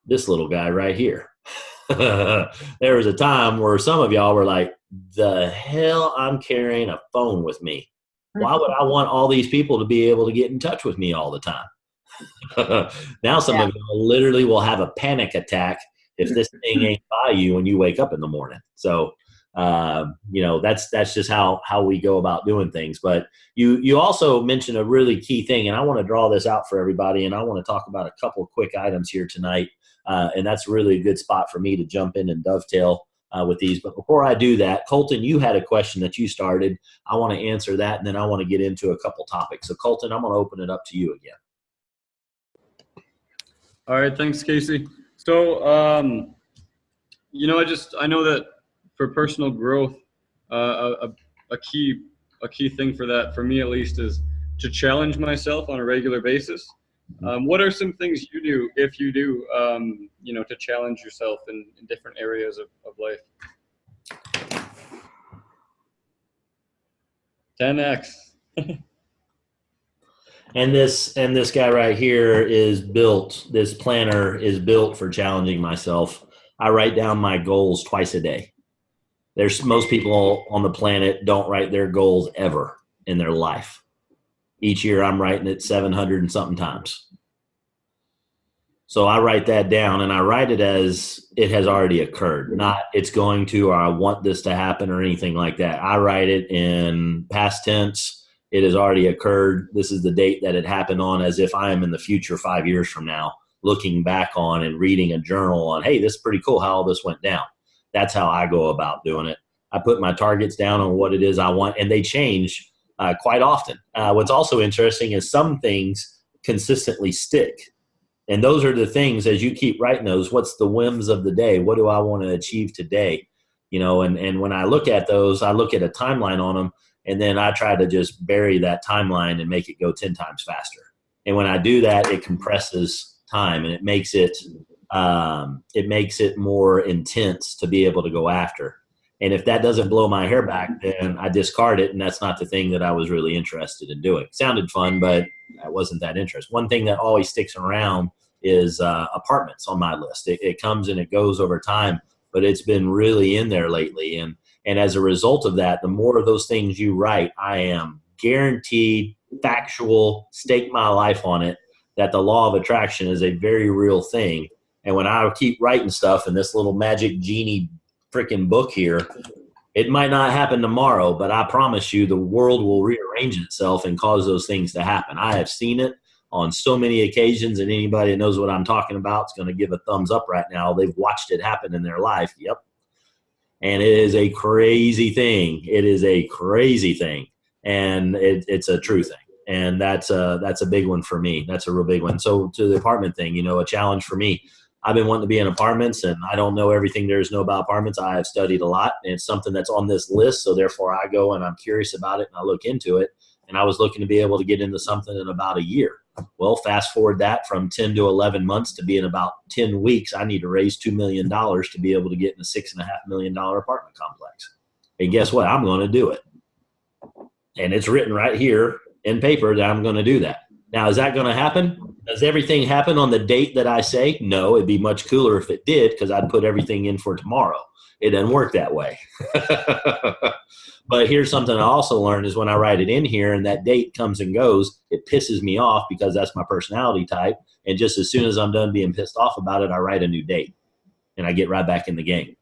this little guy right here. There was a time where some of y'all were like, the hell, I'm carrying a phone with me. Why would I want all these people to be able to get in touch with me all the time? Now some of you literally will have a panic attack if this thing ain't by you when you wake up in the morning. So, that's just how we go about doing things. But you also mentioned a really key thing, and I want to draw this out for everybody, and I want to talk about a couple of quick items here tonight. And that's really a good spot for me to jump in and dovetail with these. But before I do that, Colton, you had a question that you started. I want to answer that, and then I want to get into a couple topics. So, Colton, I'm going to open it up to you again. All right, thanks, Casey. So, I know that for personal growth, a key thing for that, for me at least, is to challenge myself on a regular basis. What are some things you do, if you do, to challenge yourself in different areas of life? 10x. And this guy right here is built. This planner is built for challenging myself. I write down my goals twice a day. There's most people on the planet don't write their goals ever in their life. Each year I'm writing it 700 and something times. So I write that down, and I write it as it has already occurred, not it's going to, or I want this to happen or anything like that. I write it in past tense. It has already occurred. This is the date that it happened on, as if I am in the future 5 years from now, looking back on and reading a journal on, hey, this is pretty cool how all this went down. That's how I go about doing it. I put my targets down on what it is I want, and they change quite often. What's also interesting is some things consistently stick. And those are the things, as you keep writing those, what's the whims of the day? What do I want to achieve today? And when I look at those, I look at a timeline on them, And then I try to just bury that timeline and make it go 10 times faster. And when I do that, it compresses time and it makes it more intense to be able to go after. And if that doesn't blow my hair back, then I discard it. And that's not the thing that I was really interested in doing. Sounded fun, but I wasn't that interested. One thing that always sticks around is apartments on my list. It comes and it goes over time, but it's been really in there lately. And as a result of that, the more of those things you write, I am guaranteed, factual, stake my life on it, that the law of attraction is a very real thing. And when I keep writing stuff in this little magic genie freaking book here, it might not happen tomorrow, but I promise you the world will rearrange itself and cause those things to happen. I have seen it on so many occasions, and anybody that knows what I'm talking about is going to give a thumbs up right now. They've watched it happen in their life. Yep. And it is a crazy thing. It is a crazy thing. And it's a true thing. And that's a big one for me. That's a real big one. So to the apartment thing, a challenge for me. I've been wanting to be in apartments, and I don't know everything there is to know about apartments. I have studied a lot, and it's something that's on this list. So therefore I go and I'm curious about it and I look into it. And I was looking to be able to get into something in about a year. Well, fast forward that from 10 to 11 months to be in about 10 weeks, I need to raise $2 million to be able to get in a $6.5 million apartment complex. And guess what? I'm going to do it. And it's written right here in paper that I'm going to do that. Now, is that going to happen? Does everything happen on the date that I say? No, it'd be much cooler if it did, because I'd put everything in for tomorrow. It doesn't work that way. But here's something I also learned is when I write it in here and that date comes and goes, it pisses me off because that's my personality type. And just as soon as I'm done being pissed off about it, I write a new date and I get right back in the game.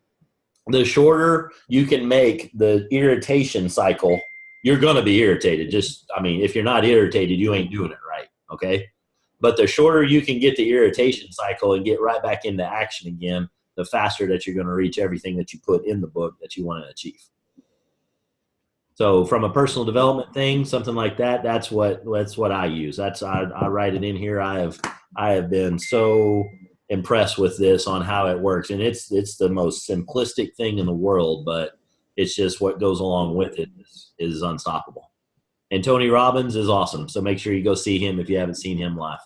The shorter you can make the irritation cycle, you're going to be irritated. If you're not irritated, you ain't doing it right. Okay. But the shorter you can get the irritation cycle and get right back into action again, the faster that you're going to reach everything that you put in the book that you want to achieve. So from a personal development thing, something like that, that's what I use. I write it in here. I have been so impressed with this on how it works. And it's the most simplistic thing in the world, but it's just what goes along with it is unstoppable. And Tony Robbins is awesome. So make sure you go see him if you haven't seen him live.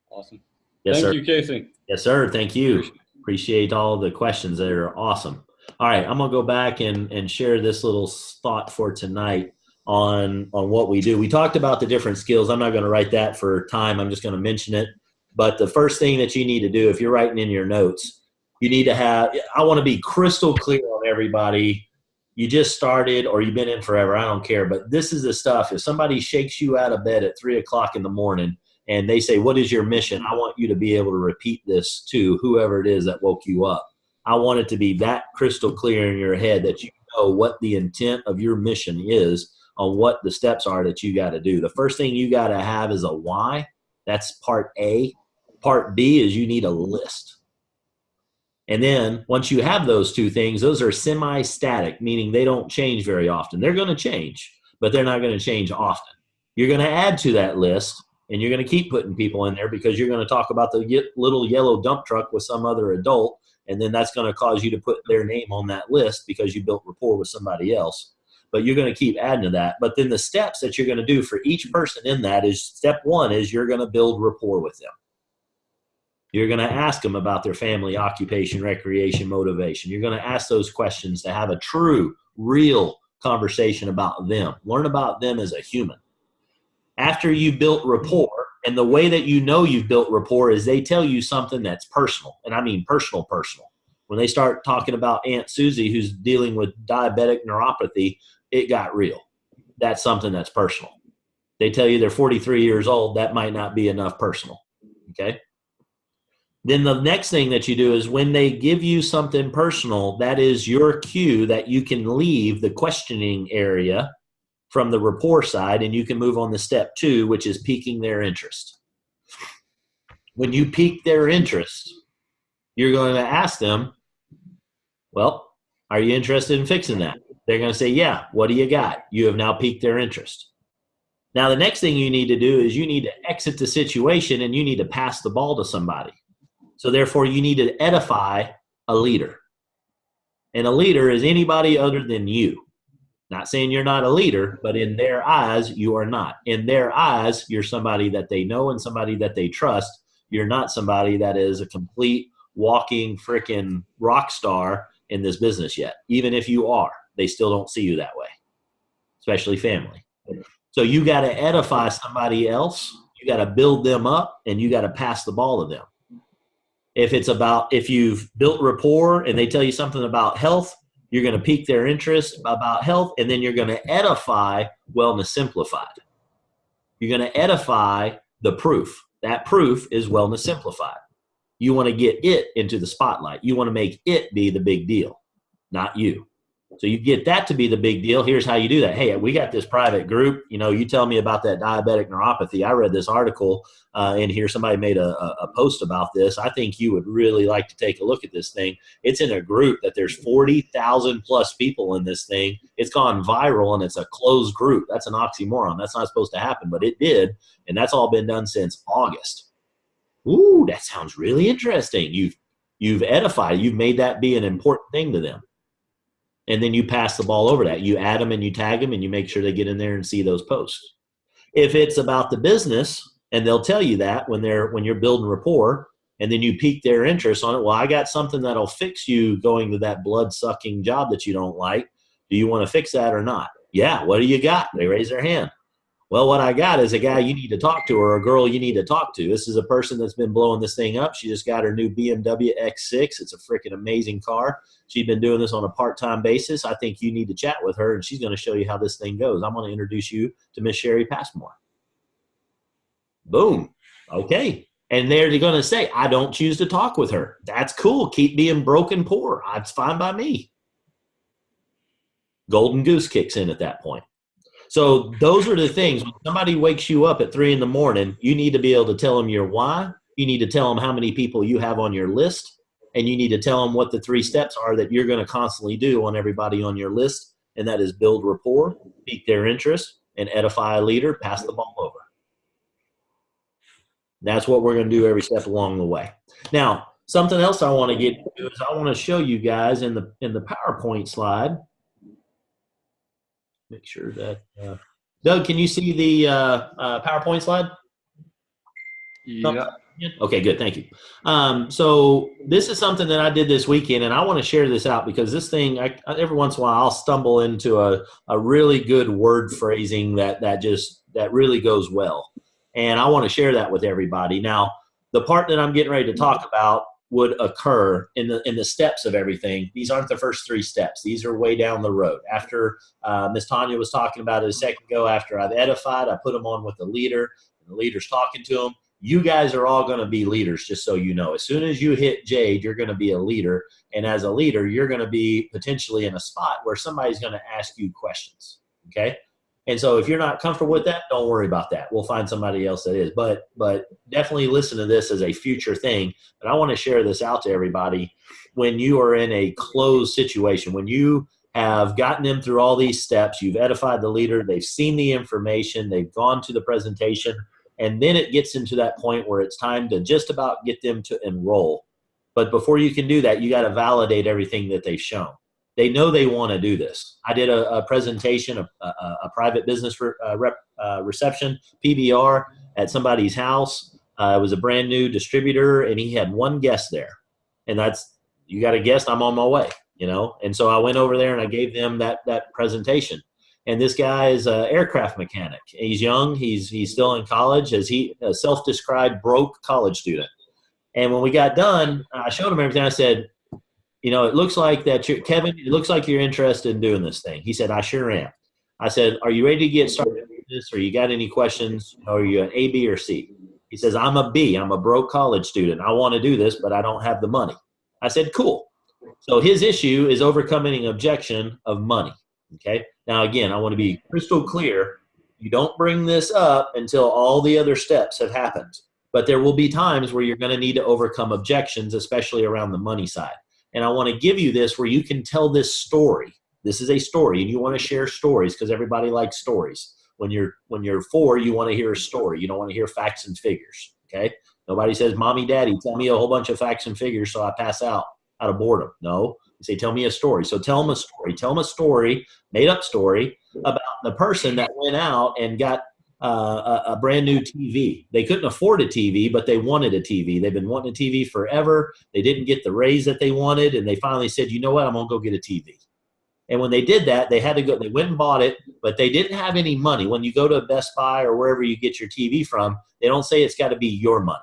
Awesome. Yes, sir. Thank you, Casey. Yes, sir. Thank you. Appreciate all the questions. They are awesome. All right, I'm going to go back and share this little thought for tonight on what we do. We talked about the different skills. I'm not going to write that for time. I'm just going to mention it. But the first thing that you need to do, if you're writing in your notes, you need to have – I want to be crystal clear on everybody. You just started or you've been in forever. I don't care. But this is the stuff. If somebody shakes you out of bed at 3 o'clock in the morning and they say, what is your mission? I want you to be able to repeat this to whoever it is that woke you up. I want it to be that crystal clear in your head that you know what the intent of your mission is on what the steps are that you got to do. The first thing you got to have is a why. That's part A. Part B is you need a list. And then once you have those two things, those are semi-static, meaning they don't change very often. They're going to change, but they're not going to change often. You're going to add to that list, and you're going to keep putting people in there because you're going to talk about the little yellow dump truck with some other adult. And then that's going to cause you to put their name on that list because you built rapport with somebody else. But you're going to keep adding to that. But then the steps that you're going to do for each person in that is step one is you're going to build rapport with them. You're going to ask them about their family, occupation, recreation, motivation. You're going to ask those questions to have a true, real conversation about them. Learn about them as a human. After you built rapport, and the way that you know you've built rapport is they tell you something that's personal. And I mean personal. When they start talking about Aunt Susie who's dealing with diabetic neuropathy, it got real. That's something that's personal. They tell you they're 43 years old. That might not be enough personal. Okay? Then the next thing that you do is when they give you something personal, that is your cue that you can leave the questioning area from the rapport side, and you can move on to step 2, which is piquing their interest. When you pique their interest, you're going to ask them, well, are you interested in fixing that? They're going to say, yeah, what do you got? You have now piqued their interest. Now, the next thing you need to do is you need to exit the situation and you need to pass the ball to somebody. So therefore, you need to edify a leader. And a leader is anybody other than you. Not saying you're not a leader, but in their eyes, you are not. In their eyes, you're somebody that they know and somebody that they trust. You're not somebody that is a complete walking freaking rock star in this business yet. Even if you are, they still don't see you that way, especially family. So you got to edify somebody else. You got to build them up, and you got to pass the ball to them. If you've built rapport and they tell you something about health, you're going to pique their interest about health, and then you're going to edify Wellness Simplified. You're going to edify the proof. That proof is Wellness Simplified. You want to get it into the spotlight. You want to make it be the big deal, not you. So you get that to be the big deal. Here's how you do that. Hey, we got this private group. You tell me about that diabetic neuropathy. I read this article in here. Somebody made a post about this. I think you would really like to take a look at this thing. It's in a group that there's 40,000 plus people in this thing. It's gone viral, and it's a closed group. That's an oxymoron. That's not supposed to happen, but it did, and that's all been done since August. Ooh, that sounds really interesting. You've edified. You've made that be an important thing to them. And then you pass the ball over that. You add them and you tag them and you make sure they get in there and see those posts. If it's about the business, and they'll tell you that when you're building rapport, and then you pique their interest on it. Well, I got something that'll fix you going to that blood-sucking job that you don't like. Do you want to fix that or not? Yeah, what do you got? They raise their hand. Well, what I got is a guy you need to talk to, or a girl you need to talk to. This is a person that's been blowing this thing up. She just got her new BMW X6. It's a freaking amazing car. She's been doing this on a part-time basis. I think you need to chat with her, and she's going to show you how this thing goes. I'm going to introduce you to Miss Sherry Passmore. Boom. Okay. And they're going to say, I don't choose to talk with her. That's cool. Keep being broken poor. It's fine by me. Golden goose kicks in at that point. So those are the things. When somebody wakes you up at 3 a.m, you need to be able to tell them your why. You need to tell them how many people you have on your list. And you need to tell them what the 3 steps are that you're going to constantly do on everybody on your list. And that is build rapport, pique their interest, and edify a leader, pass the ball over. That's what we're going to do every step along the way. Now, something else I want to get to is I want to show you guys in the PowerPoint slide. Make sure that Doug, can you see the PowerPoint slide? Yeah. Okay, good. Thank you. So this is something that I did this weekend, and I want to share this out because this thing, every once in a while, I'll stumble into a really good word phrasing that really goes well, and I want to share that with everybody. Now, the part that I'm getting ready to talk about would occur in the steps of everything. These aren't the first 3 steps. These are way down the road. After Ms. Tanya was talking about it a second ago, after I've edified, I put them on with the leader, and the leader's talking to them. You guys are all going to be leaders, just so you know. As soon as you hit Jade, you're going to be a leader. And as a leader, you're going to be potentially in a spot where somebody's going to ask you questions, okay? And so if you're not comfortable with that, don't worry about that. We'll find somebody else that is. But definitely listen to this as a future thing. But I want to share this out to everybody. When you are in a closed situation, when you have gotten them through all these steps, you've edified the leader, they've seen the information, they've gone to the presentation, and then it gets into that point where it's time to just about get them to enroll. But before you can do that, you got to validate everything that they've shown. They know they want to do this. I did a presentation, a private business reception, PBR, at somebody's house. It was a brand new distributor, and he had 1 guest there. And that's, you got a guest, I'm on my way, And so I went over there and I gave them that presentation. And this guy is an aircraft mechanic. He's young. He's still in college, as he a self-described broke college student. And when we got done, I showed him everything. I said, it looks like that Kevin, it looks like you're interested in doing this thing. He said, I sure am. I said, are you ready to get started with this, or you got any questions? Are you an A, B, or C? He says, I'm a B. I'm a broke college student. I want to do this, but I don't have the money. I said, cool. So his issue is overcoming an objection of money. Okay. Now, again, I want to be crystal clear. You don't bring this up until all the other steps have happened. But there will be times where you're going to need to overcome objections, especially around the money side. And I want to give you this where you can tell this story. This is a story, and you want to share stories because everybody likes stories. When you're 4, you want to hear a story. You don't want to hear facts and figures. Okay. Nobody says, Mommy, Daddy, tell me a whole bunch of facts and figures so I pass out of boredom. No. You say, tell me a story. So tell them a story. Tell them a story, made up story about the person that went out and got a brand new TV. They couldn't afford a TV, but they wanted a TV. They've been wanting a TV forever. They didn't get the raise that they wanted, and they finally said, you know what, I'm going to go get a TV. And when they did that, they had to go, they went and bought it, but they didn't have any money. When you go to Best Buy or wherever you get your TV from, they don't say it's got to be your money.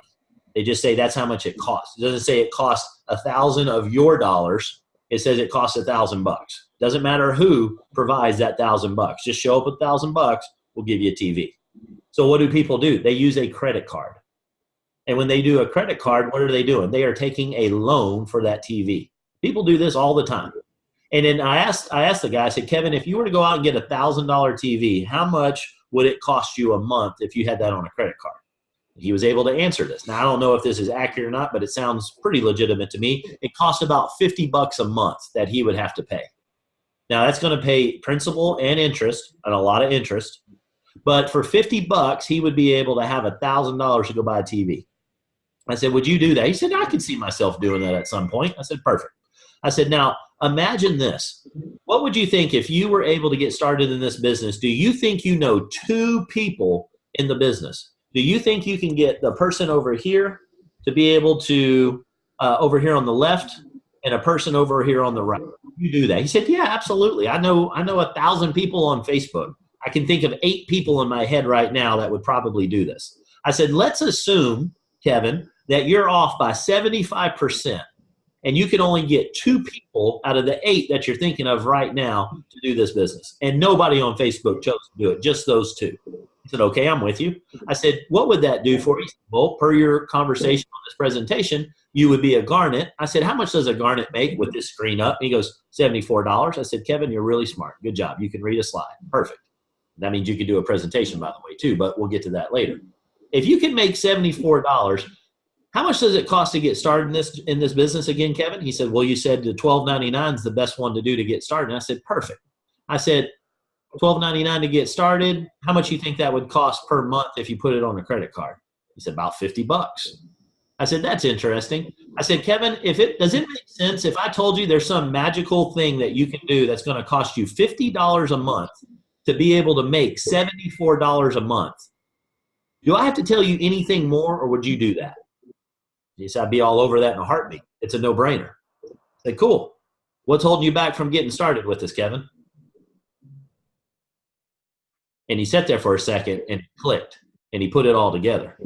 They just say that's how much it costs. It doesn't say it costs 1,000 of your dollars. It says it costs $1,000. Doesn't matter who provides that $1,000. Just show up with $1,000, we'll give you a TV. So what do people do? They use a credit card. And when they do a credit card, what are they doing? They are taking a loan for that TV. People do this all the time. And then I asked the guy, I said, Kevin, if you were to go out and get a $1,000 TV, how much would it cost you a month if you had that on a credit card? He was able to answer this. Now, I don't know if this is accurate or not, but it sounds pretty legitimate to me. It costs about $50 a month that he would have to pay. Now, that's going to pay principal and interest, and a lot of interest. But for $50, he would be able to have $1,000 to go buy a TV. I said, would you do that? He said, I could see myself doing that at some point. I said, perfect. I said, now, imagine this. What would you think if you were able to get started in this business? Do you think you know two people in the business? Do you think you can get the person over here to be able to, over here on the left, and a person over here on the right? You do that. He said, yeah, absolutely. I know 1,000 people on Facebook. I can think of 8 people in my head right now that would probably do this. I said, let's assume, Kevin, that you're off by 75%. And you can only get 2 people out of the 8 that you're thinking of right now to do this business. And nobody on Facebook chose to do it, just those 2. He said, okay, I'm with you. I said, what would that do for you? Well, per your conversation on this presentation, you would be a garnet. I said, how much does a garnet make with this screen up? And he goes, $74. I said, Kevin, you're really smart. Good job. You can read a slide. Perfect. That means you can do a presentation, by the way, too, but we'll get to that later. If you can make $74, how much does it cost to get started in this business again, Kevin? He said, well, you said the $12.99 is the best one to do to get started. And I said, perfect. I said, $12.99 to get started. How much you think that would cost per month if you put it on a credit card? He said, about $50. I said, that's interesting. I said, Kevin, does it make sense if I told you there's some magical thing that you can do that's going to cost you $50 a month to be able to make $74 a month? Do I have to tell you anything more, or would you do that? He said, I'd be all over that in a heartbeat. It's a no-brainer. I said, cool. What's holding you back from getting started with this, Kevin? And he sat there for a second and it clicked, and he put it all together.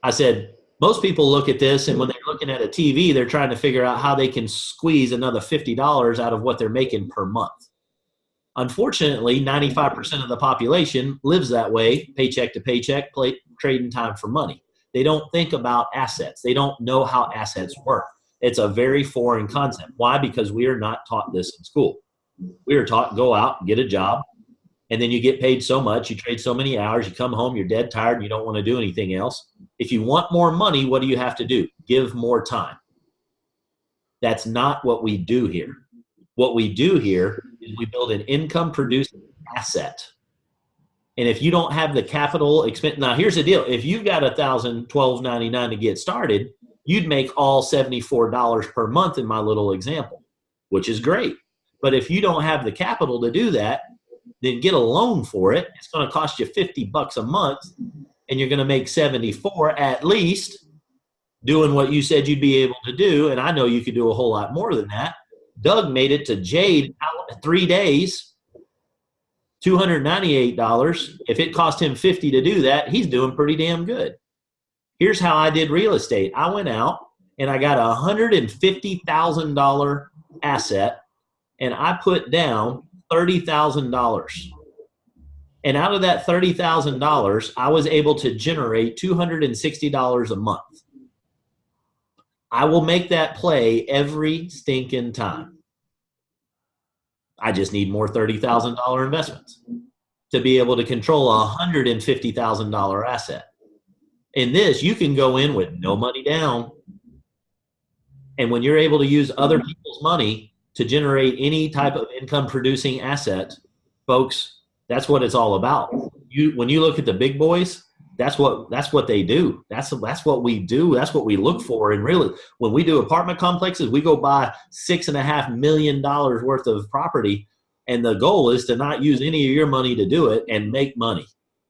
I said, most people look at this, and when they're looking at a TV, they're trying to figure out how they can squeeze another $50 out of what they're making per month. Unfortunately, 95% of the population lives that way, paycheck to paycheck, trading time for money. They don't think about assets. They don't know how assets work. It's a very foreign concept. Why? Because we are not taught this in school. We are taught, go out, get a job, and then you get paid so much, you trade so many hours, you come home, you're dead tired, and you don't want to do anything else. If you want more money, what do you have to do? Give more time. That's not what we do here. What we do here is we build an income-producing asset. And if you don't have the capital expense, now here's the deal. If you've got $12.99 to get started, you'd make all $74 per month in my little example, which is great. But if you don't have the capital to do that, then get a loan for it. It's going to cost you $50 a month, and you're going to make 74 at least doing what you said you'd be able to do. And I know you could do a whole lot more than that. Doug made it to Jade 3 days. $298. If it cost him $50 to do that, he's doing pretty damn good. Here's how I did real estate. I went out and I got a $150,000 asset, and I put down $30,000. And out of that $30,000, I was able to generate $260 a month. I will make that play every stinking time. I just need more $30,000 investments to be able to control a $150,000 asset. In this, you can go in with no money down. And when you're able to use other people's money to generate any type of income producing asset, folks, that's what it's all about. When you look at the big boys, That's what they do. That's what we do. That's what we look for. And really, when we do apartment complexes, we go buy $6.5 million worth of property, and the goal is to not use any of your money to do it and make money.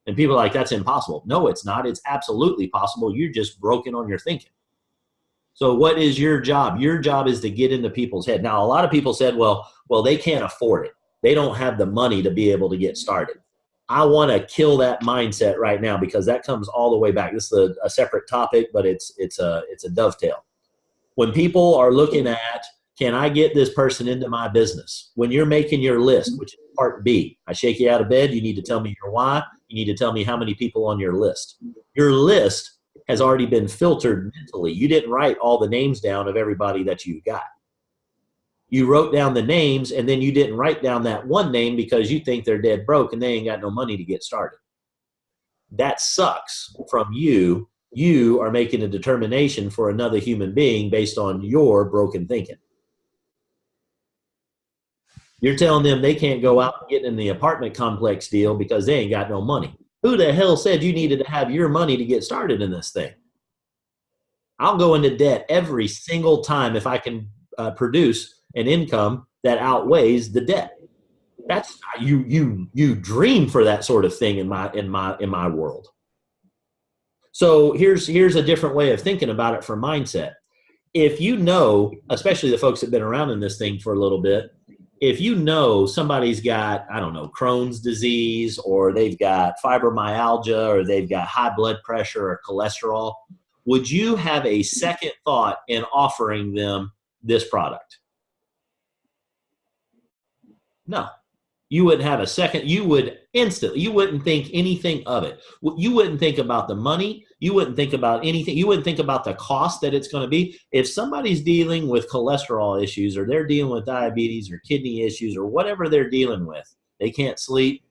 And people are like, that's impossible. No, it's not. It's absolutely possible. You're just broken on your thinking. So what is your job? Your job is to get into people's head. Now, a lot of people said, well, they can't afford it. They don't have the money to be able to get started. I want to kill that mindset right now, because that comes all the way back. This is a separate topic, but it's a dovetail. When people are looking at, can I get this person into my business? When you're making your list, which is part B, I shake you out of bed, you need to tell me your why. You need to tell me how many people on your list. Your list has already been filtered mentally. You didn't write all the names down of everybody that you got. You wrote down the names, and then you didn't write down that one name because you think they're dead broke and they ain't got no money to get started. That sucks from you. You are making a determination for another human being based on your broken thinking. You're telling them they can't go out and get in the apartment complex deal because they ain't got no money. Who the hell said you needed to have your money to get started in this thing? I'll go into debt every single time if I can produce an income that outweighs the debt. That's you dream for that sort of thing in my world. So here's a different way of thinking about it for mindset. If you know, especially the folks that have been around in this thing for a little bit, if you know somebody's got, I don't know, Crohn's disease, or they've got fibromyalgia, or they've got high blood pressure or cholesterol, would you have a second thought in offering them this product? No. You wouldn't have a second. You would instantly, you wouldn't think anything of it. You wouldn't think about the money. You wouldn't think about anything. You wouldn't think about the cost that it's going to be. If somebody's dealing with cholesterol issues, or they're dealing with diabetes or kidney issues, or whatever they're dealing with, they can't sleep,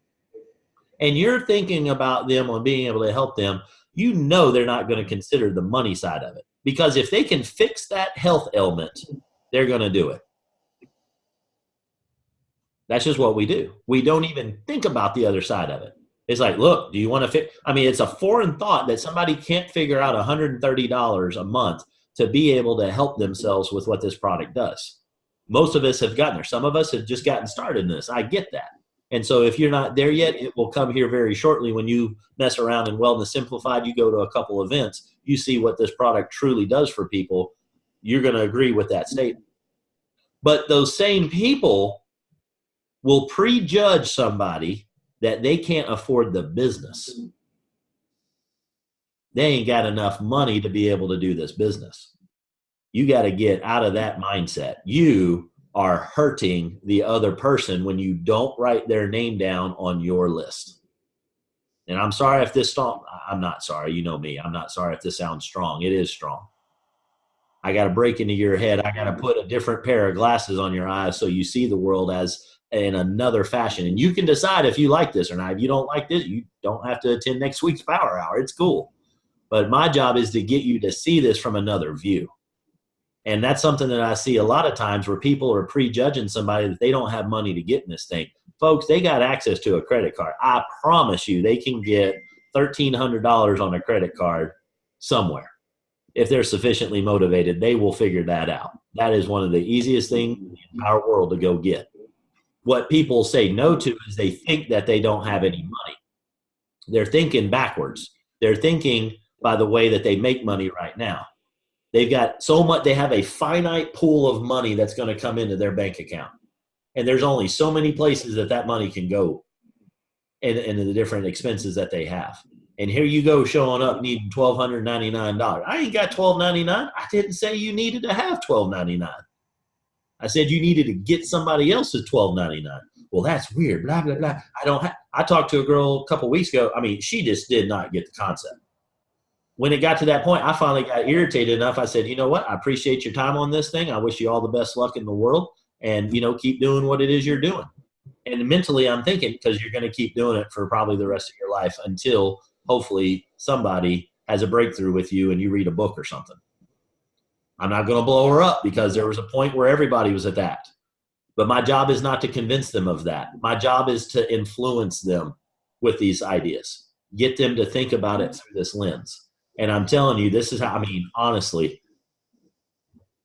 and you're thinking about them on being able to help them, you know they're not going to consider the money side of it. Because if they can fix that health ailment, they're going to do it. That's just what we do. We don't even think about the other side of it. It's like, look, do you want to fix? I mean, it's a foreign thought that somebody can't figure out $130 a month to be able to help themselves with what this product does. Most of us have gotten there. Some of us have just gotten started in this. I get that. And so if you're not there yet, it will come here very shortly. When you mess around in Wellness Simplified, you go to a couple events, you see what this product truly does for people. You're going to agree with that statement. But those same people will prejudge somebody that they can't afford the business. They ain't got enough money to be able to do this business. You got to get out of that mindset. You are hurting the other person when you don't write their name down on your list. And I'm sorry if this I'm not sorry. You know me. I'm not sorry if this sounds strong. It is strong. I got to break into your head. I got to put a different pair of glasses on your eyes so you see the world as in another fashion. And you can decide if you like this or not. If you don't like this, you don't have to attend next week's Power Hour. It's cool. But my job is to get you to see this from another view. And that's something that I see a lot of times, where people are prejudging somebody that they don't have money to get in this thing. Folks, they got access to a credit card. I promise you they can get $1,300 on a credit card somewhere. If they're sufficiently motivated, they will figure that out. That is one of the easiest things in the entire world to go get. What people say no to is they think that they don't have any money. They're thinking backwards. They're thinking by the way that they make money right now. They've got so much, they have a finite pool of money that's going to come into their bank account. And there's only so many places that money can go and the different expenses that they have. And here you go showing up needing $1,299. I ain't got $1,299. I didn't say you needed to have $1,299. I said you needed to get somebody else's $1,299. Well, that's weird. Blah, blah, blah. I talked to a girl a couple weeks ago. I mean, she just did not get the concept. When it got to that point, I finally got irritated enough. I said, you know what? I appreciate your time on this thing. I wish you all the best luck in the world. And, keep doing what it is you're doing. And mentally, I'm thinking, because you're going to keep doing it for probably the rest of your life until hopefully somebody has a breakthrough with you and you read a book or something. I'm not going to blow her up, because there was a point where everybody was at that. But my job is not to convince them of that. My job is to influence them with these ideas. get them to think about it through this lens. And I'm telling you, this is how, I mean, honestly,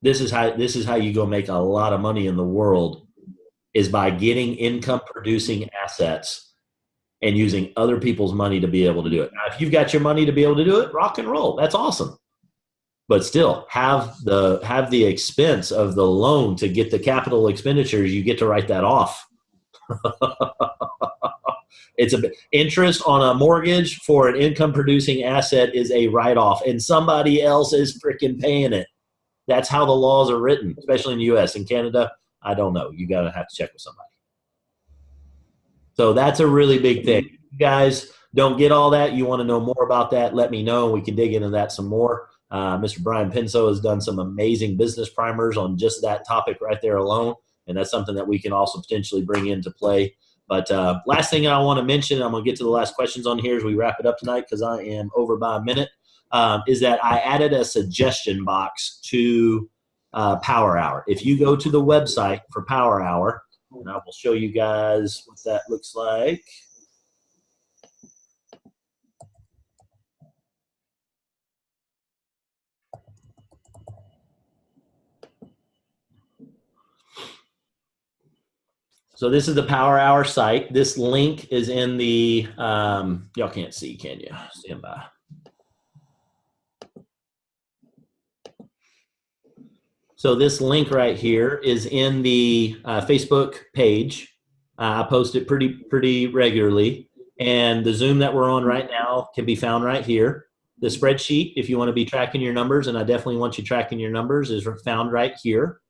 this is how you go make a lot of money in the world, is by getting income producing assets and using other people's money to be able to do it. Now, if you've got your money to be able to do it, rock and roll. That's awesome. But still, have the expense of the loan to get the capital expenditures. You get to write that off. It's interest on a mortgage for an income producing asset is a write-off, and somebody else is freaking paying it. That's how the laws are written, especially in the U.S. In Canada, I don't know. You got to have to check with somebody. So that's a really big thing. If you guys don't get all that, you want to know more about that, let me know. We can dig into that some more. Mr. Brian Pinso has done some amazing business primers on just that topic right there alone, and that's something that we can also potentially bring into play. But last thing I want to mention, I'm going to get to the last questions on here as we wrap it up tonight because I am over by a minute, is that I added a suggestion box to Power Hour. If you go to the website for Power Hour, and I will show you guys what that looks like. So this is the Power Hour site. This link is in the, y'all can't see, can you? Stand by. So this link right here is in the Facebook page. I post it pretty regularly. And the Zoom that we're on right now can be found right here. The spreadsheet, if you want to be tracking your numbers, and I definitely want you tracking your numbers, is found right here.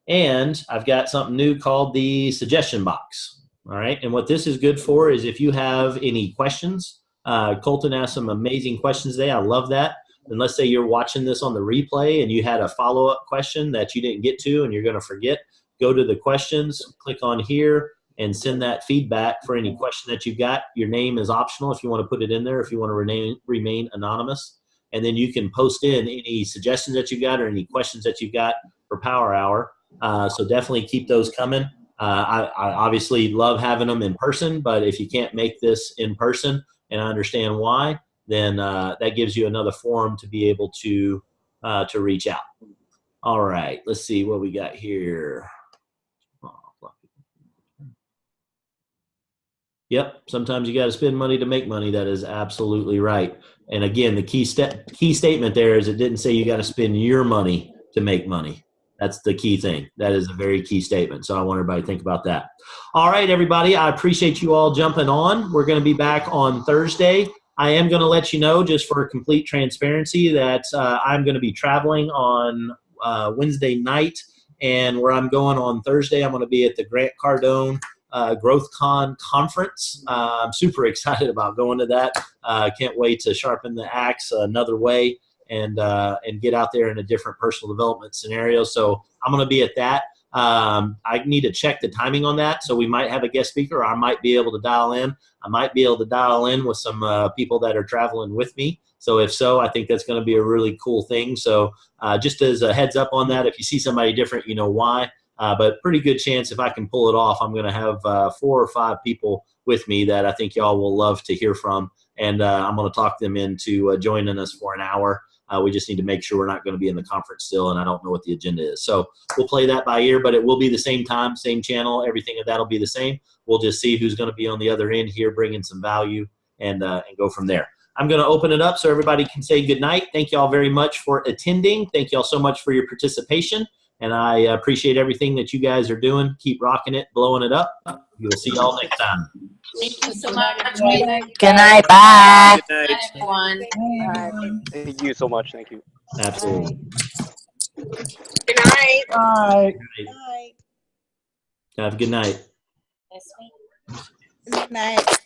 And I've got something new called the suggestion box. All right. And what this is good for is if you have any questions, Colton asked some amazing questions today. I love that. And let's say you're watching this on the replay and you had a follow-up question that you didn't get to and you're going to forget, go to the questions, click on here, and send that feedback for any question that you've got. Your name is optional if you want to put it in there, if you want to remain anonymous. And then you can post in any suggestions that you got or any questions that you got for Power Hour. So definitely keep those coming. I obviously love having them in person, but if you can't make this in person, and I understand why, then that gives you another forum to be able to reach out. All right, let's see what we got here. Yep, sometimes you got to spend money to make money. That is absolutely right. And again, the key statement there is it didn't say you got to spend your money to make money. That's the key thing. That is a very key statement. So I want everybody to think about that. All right, everybody. I appreciate you all jumping on. We're going to be back on Thursday. I am going to let you know, just for complete transparency, that I'm going to be traveling on Wednesday night. And where I'm going on Thursday, I'm going to be at the Grant Cardone GrowthCon conference. I'm super excited about going to that. Can't wait to sharpen the axe another way and get out there in a different personal development scenario. So I'm going to be at that. I need to check the timing on that. So we might have a guest speaker, or I might be able to dial in. I might be able to dial in with some people that are traveling with me. So if so, I think that's going to be a really cool thing. So just as a heads up on that, if you see somebody different, you know why. But pretty good chance if I can pull it off, I'm going to have 4 or 5 people with me that I think y'all will love to hear from. And I'm going to talk them into joining us for an hour. We just need to make sure we're not going to be in the conference still, and I don't know what the agenda is. So we'll play that by ear, but it will be the same time, same channel. Everything of that will be the same. We'll just see who's going to be on the other end here, bringing some value, and go from there. I'm going to open it up so everybody can say good night. Thank you all very much for attending. Thank you all so much for your participation, and I appreciate everything that you guys are doing. Keep rocking it, blowing it up. We'll see y'all next time. Thank you so much. Good night. Bye. Good night. Everyone. Thank you so much. Thank you. Absolutely. Good night. Bye. Have a good night. Good night.